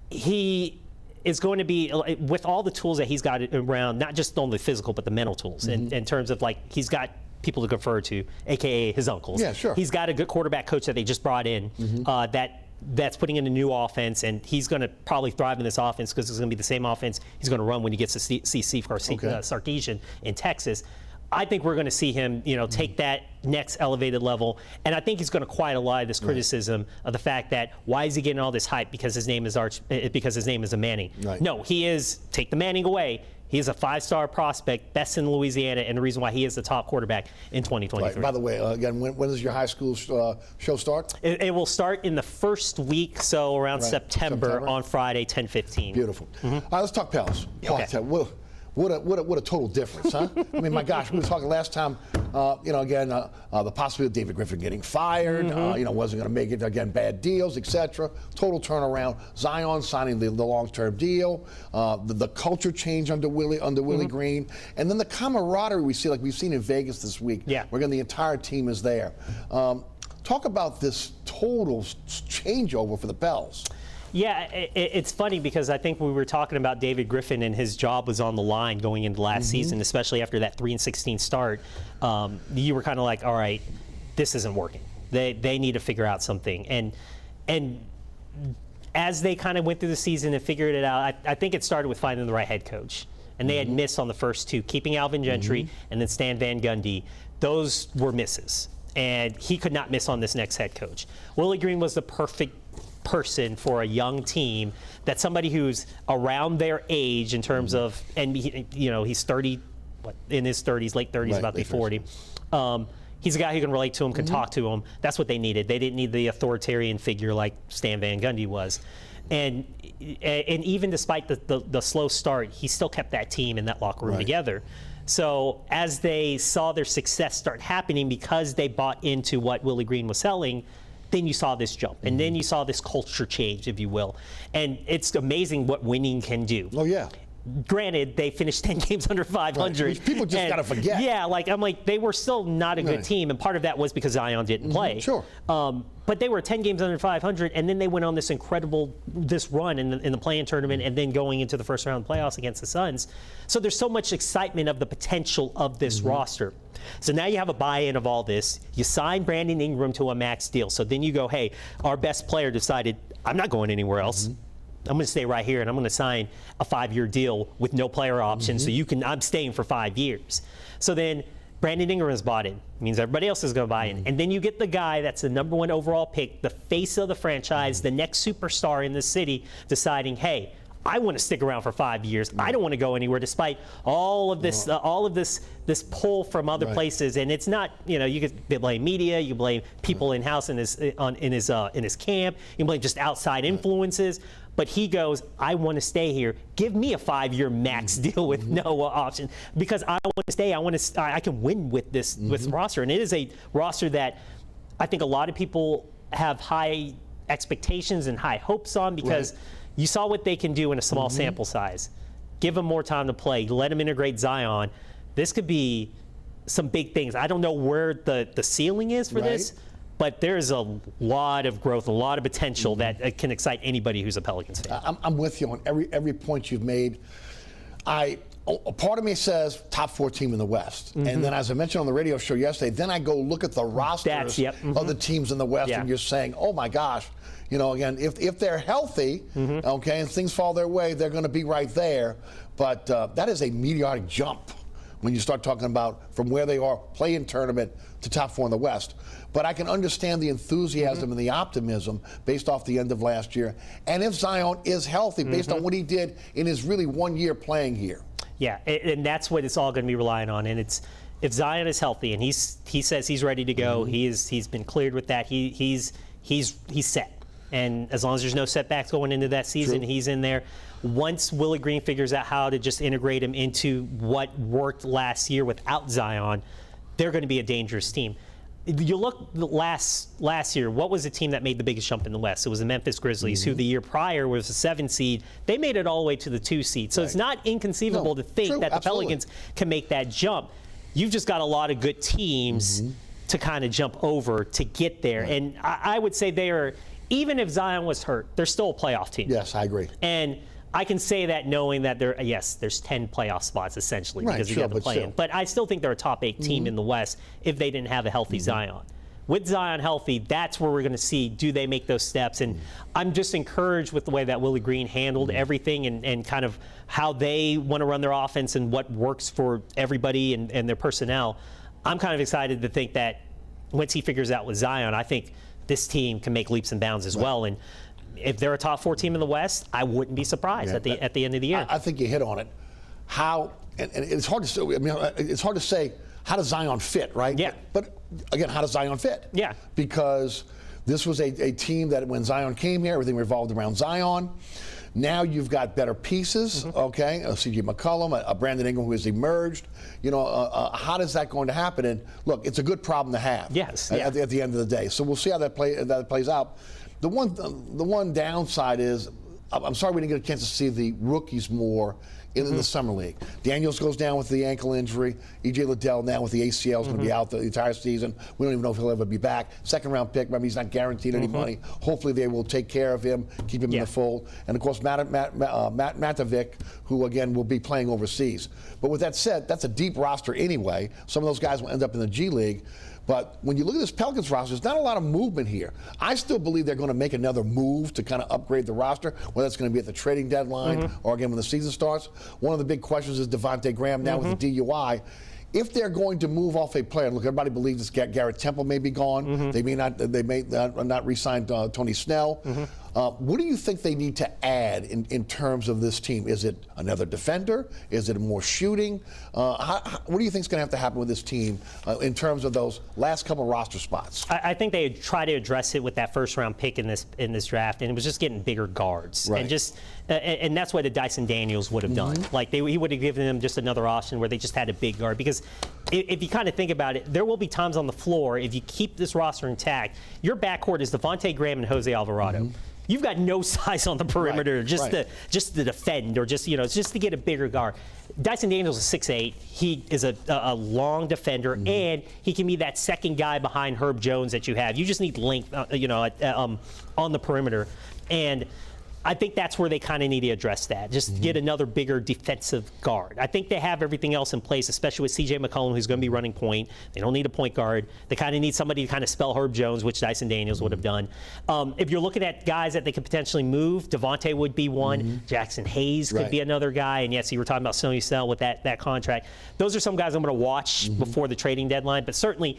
he is going to be, with all the tools that he's got around, not just only physical but the mental tools in terms of he's got people to confer to, aka his uncles. Yeah, sure. He's got a good quarterback coach that they just brought in that that's putting in a new offense, and he's going to probably thrive in this offense because it's going to be the same offense he's going to run when he gets to see Sarkisian in Texas. I think we're going to see him, take that next elevated level, and I think he's going to quiet a lot of this criticism of the fact that why is he getting all this hype because his name is a Manning. Right. No, he is. Take the Manning away. He is a 5-star prospect, best in Louisiana, and the reason why he is the top quarterback in 2023. Right. By the way, again, when does your high school show start? It will start in the first week, so around September on Friday, 10/15. Beautiful. All right, let's talk Pels. Okay. What a total difference, huh? I mean, my gosh, we were talking last time, the possibility of David Griffin getting fired, wasn't going to make it, again, bad deals, etc. Total turnaround. Zion signing the long-term deal, the culture change under Willie Green, and then the camaraderie we see, like we've seen in Vegas this week. Yeah. Where again, the entire team is there. Talk about this total changeover for the Pels. Yeah, it's funny because I think we were talking about David Griffin and his job was on the line going into last season, especially after that 3-16 start. You were kind of like, all right, this isn't working. They need to figure out something. And as they kind of went through the season and figured it out, I think it started with finding the right head coach. And they had missed on the first two, keeping Alvin Gentry and then Stan Van Gundy. Those were misses. And he could not miss on this next head coach. Willie Green was the perfect person for a young team, that somebody who's around their age in terms of, and he's 30, in his 30s, late 30s, right, about to be 40. He's a guy who can relate to him, can talk to him. That's what they needed. They didn't need the authoritarian figure like Stan Van Gundy was. And even despite the slow start, he still kept that team in that locker room together. So as they saw their success start happening because they bought into what Willie Green was selling, then you saw this jump, and then you saw this culture change, if you will. And it's amazing what winning can do. Oh, yeah. Granted, they finished 10 games under 500. Right. Which people just got to forget. Yeah, they were still not a good team, and part of that was because Zion didn't play. Sure. But they were 10 games under 500, and then they went on this incredible run in the play-in tournament, and then going into the first round of the playoffs against the Suns. So there's so much excitement of the potential of this roster. So now you have a buy-in of all this. You sign Brandon Ingram to a max deal. So then you go, hey, our best player decided, I'm not going anywhere else. I'm going to stay right here, and I'm going to sign a 5-year deal with no player option. So I'm staying for 5 years. So then Brandon Ingram is bought in. It means everybody else is going to buy in. And then you get the guy that's the number 1 overall pick, the face of the franchise, the next superstar in the city, deciding, hey, I want to stick around for 5 years. I don't want to go anywhere, despite all of this, this pull from other places. And it's not, you could blame media, you blame people in house in his camp, you blame just outside influences. But he goes, I want to stay here. Give me a 5-year max deal with no option, because I want to stay. I can win with this roster, and it is a roster that I think a lot of people have high expectations and high hopes on, because you saw what they can do in a small sample size. Give them more time to play. Let them integrate Zion. This could be some big things. I don't know where the ceiling is for this, but there's a lot of growth, a lot of potential that can excite anybody who's a Pelicans fan. I'm with you on every point you've made. A part of me says top 4 team in the West. And then, as I mentioned on the radio show yesterday, then I go look at the rosters of the teams in the West, and you're saying, oh my gosh, again, if they're healthy, okay, and things fall their way, they're going to be right there. But that is a meteoric jump when you start talking about from where they are, play-in tournament, to top 4 in the West. But I can understand the enthusiasm and the optimism based off the end of last year. And if Zion is healthy, based on what he did in his really 1 year playing here. Yeah, and that's what it's all going to be relying on. And it's, if Zion is healthy and he says he's ready to go, he's been cleared with that. He's set. And as long as there's no setbacks going into that season, he's in there. Once Willie Green figures out how to just integrate him into what worked last year without Zion, they're going to be a dangerous team. You look last year, what was the team that made the biggest jump in the West? It was the Memphis Grizzlies, who the year prior was a 7 seed. They made it all the way to the 2 seed. So it's not inconceivable to think that the Pelicans can make that jump. You've just got a lot of good teams to kind of jump over to get there. And I would say they are, even if Zion was hurt, they're still a playoff team. Yes, I agree. And I can say that knowing that there's 10 playoff spots essentially, because you have to play in. But I still think they're a top 8 team in the West if they didn't have a healthy Zion. with Zion healthy, that's where we're going to see, do they make those steps? And I'm just encouraged with the way that Willie Green handled everything and kind of how they want to run their offense and what works for everybody and their personnel. I'm kind of excited to think that once he figures out with Zion, I think this team can make leaps and bounds as well. And if they're a top 4 team in the West, I wouldn't be surprised at the end of the year. I think you hit on it. How, and it's hard to say, I mean, it's hard to say, how does Zion fit, right? Yeah. But again, how does Zion fit? Yeah. Because this was a team that when Zion came here, everything revolved around Zion. Now you've got better pieces, okay? C.J. McCollum, a Brandon Ingram who has emerged. You know, how is that going to happen? And look, it's a good problem to have. Yes. At the end of the day. So we'll see how that plays out. The one downside is, I'm sorry we didn't get a chance to see the rookies more in the summer league. Daniels goes down with the ankle injury. E.J. Liddell now with the ACL is going to be out the entire season. We don't even know if he'll ever be back. Second-round pick. Remember, he's not guaranteed any money. Hopefully, they will take care of him, keep him in the fold. And of course, Matt Matovic, who again will be playing overseas. But with that said, that's a deep roster anyway. Some of those guys will end up in the G League. But when you look at this Pelicans roster, there's not a lot of movement here. I still believe they're going to make another move to kind of upgrade the roster, whether it's going to be at the trading deadline or again when the season starts. One of the big questions is Devontae Graham now with the DUI. If they're going to move off a player, look, everybody believes Garrett Temple may be gone. They may not re-sign Tony Snell. What do you think they need to add in terms of this team? Is it another defender? Is it more shooting? What do you think is going to have to happen with this team in terms of those last couple roster spots? I think they try to address it with that first-round pick in this draft, and it was just getting bigger guards, and that's what the Dyson Daniels would have done. Like he would have given them just another option where they just had a big guard. Because if you kind of think about it, there will be times on the floor if you keep this roster intact. Your backcourt is Devontae Graham and Jose Alvarado. You've got no size on the perimeter just to defend or just to get a bigger guard. Dyson Daniels is 6'8". He is a long defender, and he can be that second guy behind Herb Jones that you have. You just need length, on the perimeter, and I think that's where they kind of need to address that. Just get another bigger defensive guard. I think they have everything else in place, especially with C.J. McCollum, who's going to be running point. They don't need a point guard. They kind of need somebody to kind of spell Herb Jones, which Dyson Daniels would have done. If you're looking at guys that they could potentially move, Devontae would be one. Jackson Hayes could be another guy. And yes, you were talking about Sonny Snell with that contract. Those are some guys I'm going to watch before the trading deadline. But certainly,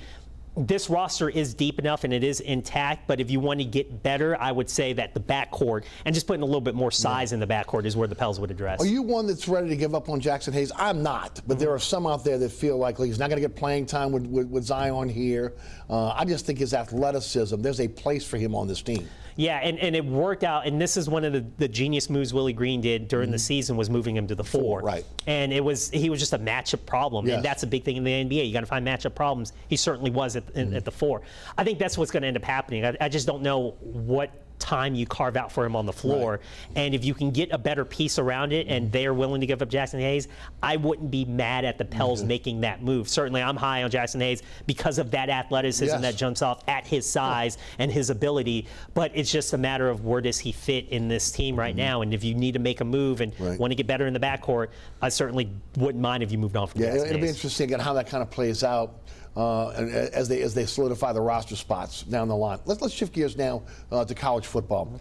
this roster is deep enough and it is intact, but if you want to get better, I would say that the backcourt and just putting a little bit more size in the backcourt is where the Pels would address. Are you one that's ready to give up on Jackson Hayes? I'm not, but there are some out there that feel like he's not going to get playing time with Zion here. I just think his athleticism, there's a place for him on this team. Yeah, and it worked out, and this is one of the genius moves Willie Green did during the season was moving him to the 4. Right. And he was just a matchup problem, and that's a big thing in the NBA. You got to find matchup problems. He certainly was at the 4. I think that's what's going to end up happening. I just don't know what time you carve out for him on the floor. And if you can get a better piece around it and they're willing to give up Jackson Hayes, I wouldn't be mad at the Pels making that move. Certainly I'm high on Jackson Hayes because of that athleticism that jumps off at his size and his ability. But it's just a matter of where does he fit in this team right now. And if you need to make a move and want to get better in the backcourt, I certainly wouldn't mind if you moved on from Jackson Hayes. It'll be interesting again how that kind of plays out. As they solidify the roster spots down the line. Let's shift gears now to college football.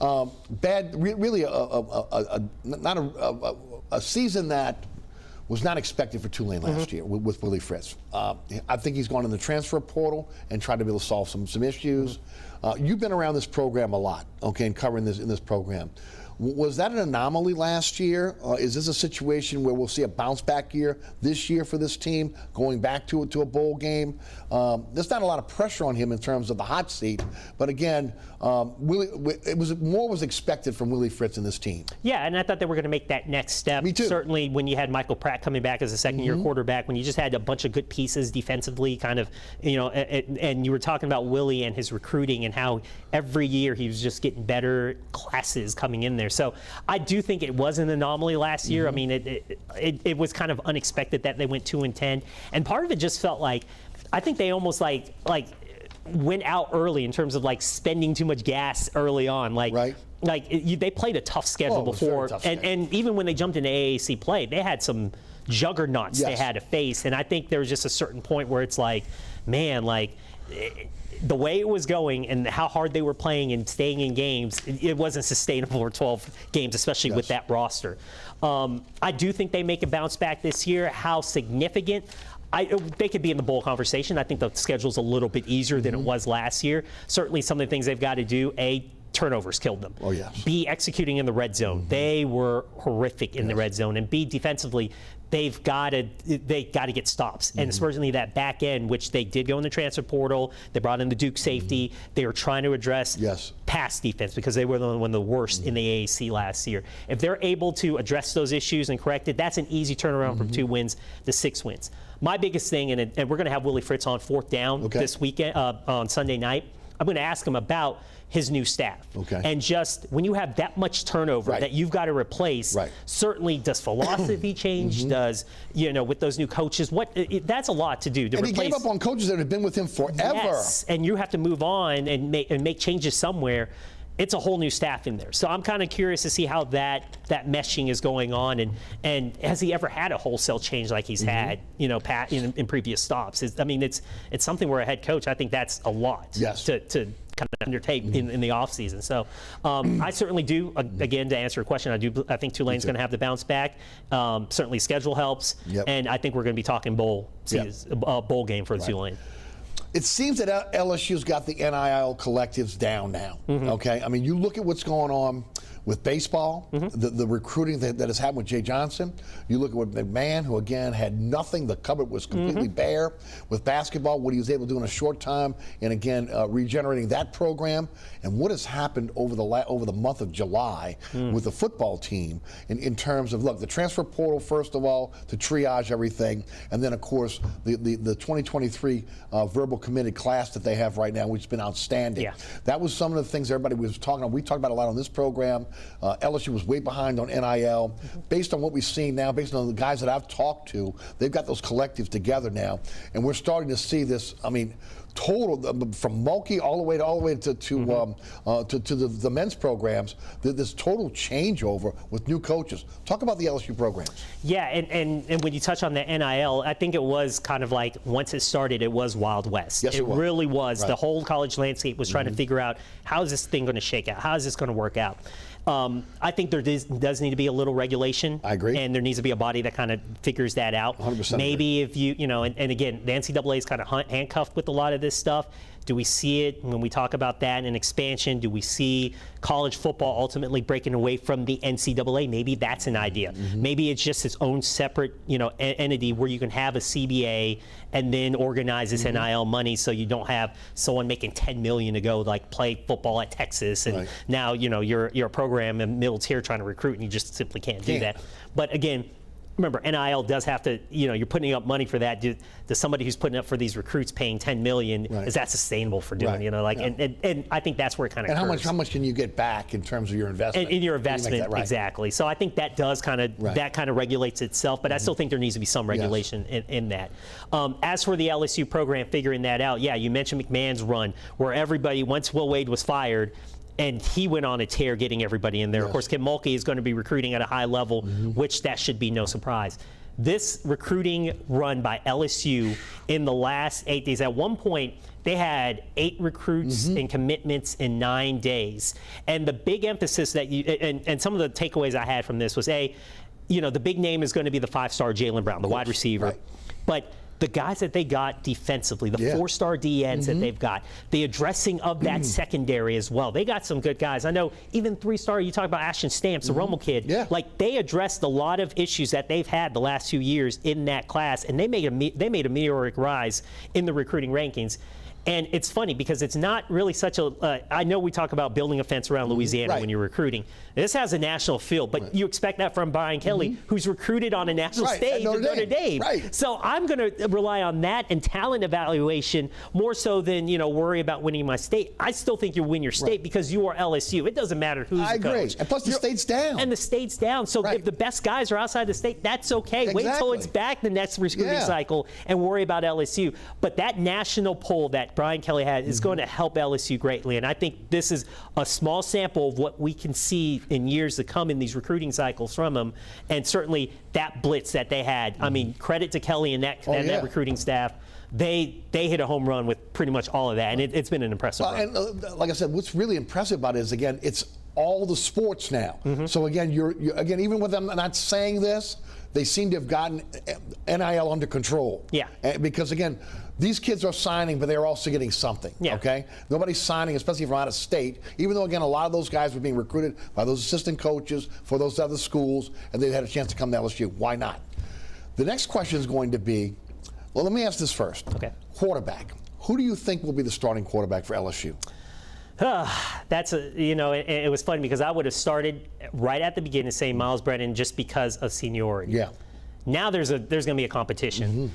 Really a season that was not expected for Tulane last year with Willie Fritz. I think he's gone in the transfer portal and tried to be able to solve some issues. You've been around this program a lot, and covering this in this program. Was that an anomaly last year? Is this a situation where we'll see a bounce back year this year for this team, going back to a bowl game? There's not a lot of pressure on him in terms of the hot seat, but again, more was expected from Willie Fritz and this team. Yeah, and I thought they were going to make that next step. Me too. Certainly when you had Michael Pratt coming back as a second-year quarterback, when you just had a bunch of good pieces defensively, kind of, and you were talking about Willie and his recruiting and how every year he was just getting better classes coming in there. So I do think it was an anomaly last year. I mean, it was kind of unexpected that they went 2-10, and part of it just felt like I think they almost like went out early in terms of like spending too much gas early on. They played a tough schedule before, and even when they jumped into AAC play, they had some juggernauts they had to face, and I think there was just a certain point where it's like, man, the way it was going and how hard they were playing and staying in games, it wasn't sustainable for 12 games, especially with that roster. I do think they make a bounce back this year. How significant? They could be in the bowl conversation. I think the schedule's a little bit easier than it was last year. Certainly some of the things they've got to do, turnovers killed them. Oh, yes. B, executing in the red zone. They were horrific in the red zone. And B, defensively, they got to get stops. And especially that back end, which they did go in the transfer portal. They brought in the Duke safety. They were trying to address pass defense because they were one of the worst in the AAC last year. If they're able to address those issues and correct it, that's an easy turnaround from 2 wins to 6 wins. My biggest thing, and we're going to have Willie Fritz on 4th down this weekend on Sunday night. I'm going to ask him about his new staff. And just when you have that much turnover that you've got to replace, certainly does philosophy change? Does, with those new coaches, that's a lot to do. And he gave up on coaches that have been with him forever. Yes, and you have to move on and make changes somewhere. It's a whole new staff in there. So I'm kind of curious to see how that meshing is going on, and has he ever had a wholesale change like he's had, in previous stops? It's something where a head coach, I think that's a lot to kind of undertake in the offseason. So I certainly do, again, to answer your question, I think Tulane's going to have the bounce back. Certainly schedule helps, and I think we're going to be talking bowl game for Tulane. It seems that LSU's got the NIL collectives down now, okay? I mean, you look at what's going on with baseball, the recruiting that has happened with Jay Johnson. You look at what McMahon, who again had nothing, the cupboard was completely bare. With basketball, what he was able to do in a short time, and again, regenerating that program. And what has happened over the month of July with the football team in terms of, look, the transfer portal, first of all, to triage everything, and then, of course, the 2023 verbal committed class that they have right now, which has been outstanding. That was some of the things everybody was talking about. We talked about a lot on this program. LSU was way behind on NIL. Based on what we've seen now, based on the guys that I've talked to, they've got those collectives together now, and we're starting to see this. I mean, total from Mulkey all the way to the men's programs. This total changeover with new coaches. Talk about the LSU programs. Yeah, and when you touch on the NIL, I think it was kind of like once it started, it was Wild West. Yes, it was. Really was. The whole college landscape was trying to figure out, how is this thing going to shake out? How is this going to work out? I think there does need to be a little regulation. I agree. And there needs to be a body that kind of figures that out. 100% Maybe agree. If and again, the NCAA is kind of handcuffed with a lot of this stuff. Do we see it when we talk about that in expansion? Do we see college football ultimately breaking away from the NCAA? Maybe that's an idea. Maybe it's just its own separate, entity where you can have a CBA and then organize this NIL money, so you don't have someone making $10 million to go play football at Texas, and now you're a program in middle tier trying to recruit, and you just simply can't do that. But again, remember, NIL does have to, you're putting up money for that. Does somebody who's putting up for these recruits paying $10 million, is that sustainable for doing, and I think that's where it kind of And how much can you get back in terms of your investment? In your investment, exactly. So I think that does kind of, that kind of regulates itself, but I still think there needs to be some regulation in that. As for the LSU program figuring that out, you mentioned McMahon's run, where everybody, once Will Wade was fired, and he went on a tear getting everybody in there. Of course, Kim Mulkey is going to be recruiting at a high level, which that should be no surprise. This recruiting run by LSU in the last 8 days, at one point, they had 8 recruits and commitments in 9 days. And the big emphasis that and some of the takeaways I had from this was, the big name is going to be the 5-star Jaylen Brown, the wide receiver. But the guys that they got defensively, the 4-star DNs that they've got, the addressing of that secondary as well. They got some good guys. I know even 3-star, you talk about Ashton Stamps, the Rummel kid. They addressed a lot of issues that they've had the last few years in that class, and they made a meteoric rise in the recruiting rankings. And it's funny because it's not really such a I know we talk about building a fence around Louisiana when you're recruiting. This has a national feel, but you expect that from Brian Kelly, who's recruited on a national stage at Notre Dame. So I'm going to rely on that and talent evaluation more so than, worry about winning my state. I still think you win your state because you are LSU. It doesn't matter who's the coach. And plus the state's down. And the state's down. So if the best guys are outside the state, that's okay. Wait till it's back the next recruiting cycle and worry about LSU. But that national poll that Brian Kelly had is going to help LSU greatly. And I think this is a small sample of what we can see in years to come in these recruiting cycles from him. And certainly that blitz that they had, I mean, credit to Kelly and that recruiting staff. they hit a home run with pretty much all of that, and it's been an impressive run. And like I said, what's really impressive about it is, again, it's all the sports now. So again, you're again, even with them not saying this, they seem to have gotten NIL under control. Yeah. Because again, these kids are signing, but they're also getting something. Yeah. Okay. Nobody's signing, especially from out of state. Even though again, a lot of those guys were being recruited by those assistant coaches for those other schools, and they had a chance to come to LSU. Why not? The next question is going to be, well, let me ask this first. Okay. Quarterback. Who do you think will be the starting quarterback for LSU? That's it was funny because I would have started right at the beginning saying Miles Brennan just because of seniority. Yeah. Now there's going to be a competition.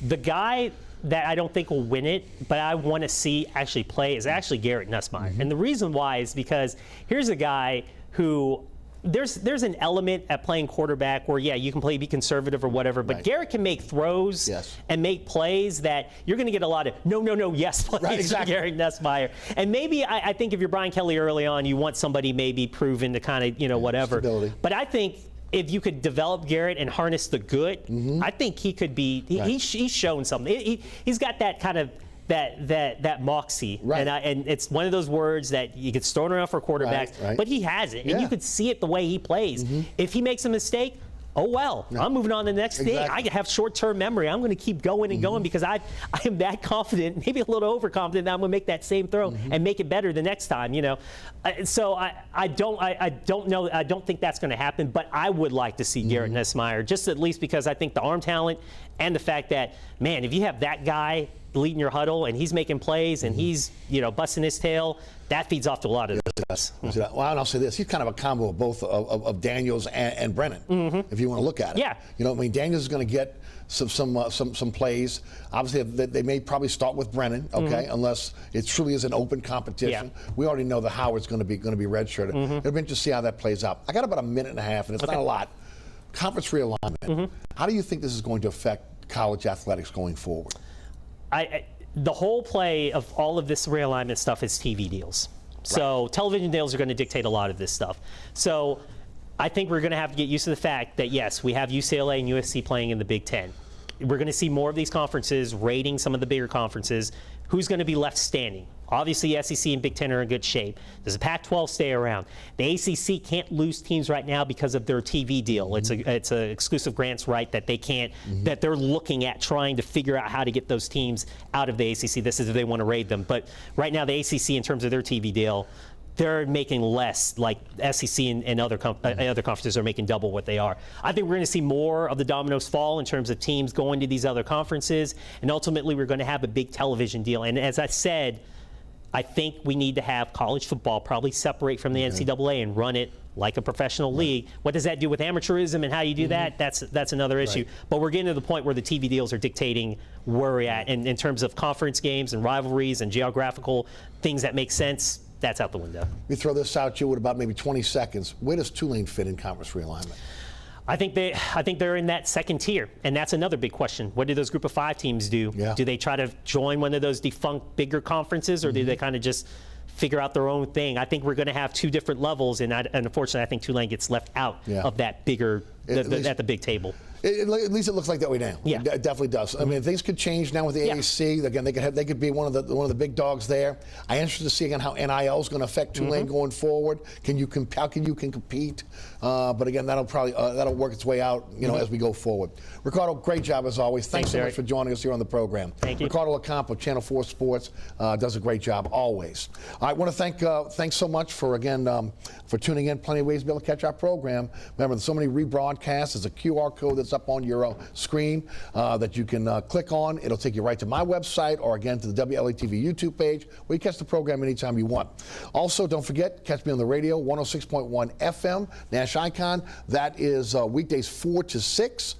The guy that I don't think will win it, but I want to see actually play is actually Garrett Nussmeier. And the reason why is because here's a guy who there's an element at playing quarterback where, yeah, you can be conservative or whatever, but Garrett can make throws and make plays that you're going to get a lot of no, yes plays from Garrett Nussmeier. And maybe I think if you're Brian Kelly early on, you want somebody maybe proven to kind of, whatever. Stability. But I think if you could develop Garrett and harness the good, I think he could be, he's shown something. He's got that kind of, that moxie, and it's one of those words that you get thrown around for quarterbacks, but he has it, and you could see it the way he plays. If he makes a mistake, oh well, I'm moving on to the next thing. I have short-term memory. I'm going to keep going and going because I am that confident, maybe a little overconfident that I'm going to make that same throw and make it better the next time. So I don't know. I don't think that's going to happen. But I would like to see Garrett Nussmeier, just at least because I think the arm talent and the fact that, man, if you have that guy leading your huddle and he's making plays and he's busting his tail, that feeds off to a lot of those. Well, and I'll say this: he's kind of a combo of both of Daniels and Brennan, if you want to look at it. Yeah. Daniels is going to get some plays. Obviously, they may probably start with Brennan, unless it truly is an open competition. Yeah. We already know that Howard's going to be redshirted. It'll be interesting to see how that plays out. I got about a minute and a half, and it's not a lot. Conference realignment. How do you think this is going to affect college athletics going forward? The whole play of all of this realignment stuff is TV deals. So television deals are going to dictate a lot of this stuff. So I think we're going to have to get used to the fact that, yes, we have UCLA and USC playing in the Big Ten. We're going to see more of these conferences rating some of the bigger conferences. Who's going to be left standing? Obviously, SEC and Big Ten are in good shape. Does the Pac-12 stay around? The ACC can't lose teams right now because of their TV deal. It's an exclusive grants right that they can't, that they're looking at trying to figure out how to get those teams out of the ACC. This is if they want to raid them. But right now, the ACC, in terms of their TV deal, they're making less, like SEC and other conferences are making double what they are. I think we're going to see more of the dominoes fall in terms of teams going to these other conferences, and ultimately we're going to have a big television deal. And as I said, I think we need to have college football probably separate from the NCAA and run it like a professional league. What does that do with amateurism and how you do that? That's another issue. But we're getting to the point where the TV deals are dictating where we're at. And in terms of conference games and rivalries and geographical things that make sense, that's out the window. Let me throw this out to you with about maybe 20 seconds. Where does Tulane fit in conference realignment? I think they're in that second tier, and that's another big question. What do those Group of 5 teams do? Yeah. Do they try to join one of those defunct bigger conferences, or do they kind of just figure out their own thing? I think we're going to have two different levels, and unfortunately, I think Tulane gets left out of that bigger at the big table. At least it looks like that way now. Yeah. It definitely does. I mean, things could change now with the AAC. Again, they could be one of the big dogs there. I'm interested to see again how NIL is going to affect Tulane going forward. How can you compete? But again, that'll work its way out, as we go forward. Ricardo, great job as always. Thanks so much for joining us here on the program. Thank you. Ricardo LeCompte of Channel 4 Sports does a great job always. I want to thanks so much for tuning in. Plenty of ways to be able to catch our program. Remember, there's so many rebroadcasts. There's a QR code that's up on your screen that you can click on. It'll take you right to my website or again to the WLAE-TV YouTube page where you catch the program anytime you want. Also, don't forget, catch me on the radio, 106.1 FM, Nash Icon. That is weekdays 4 to 6.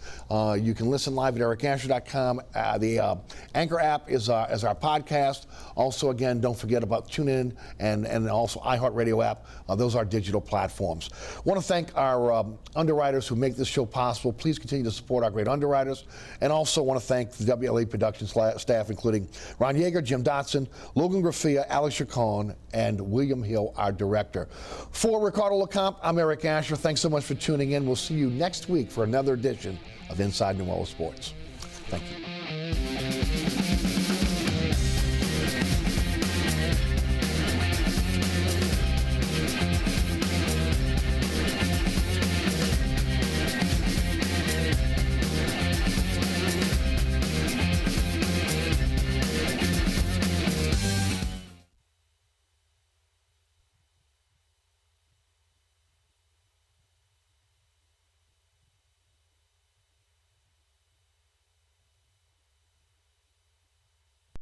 You can listen live at ericasher.com. The Anchor app is our podcast. Also, again, don't forget about TuneIn and also iHeartRadio app. Those are digital platforms. I want to thank our underwriters who make this show possible. Please continue to support our great underwriters. And also want to thank the WLA production staff, including Ron Yeager, Jim Dotson, Logan Graffia, Alex Chacon, and William Hill, our director. For Ricardo LeCompte, I'm Eric Asher. Thanks so much for tuning in. We'll see you next week for another edition of Inside New Orleans Sports. Thank you.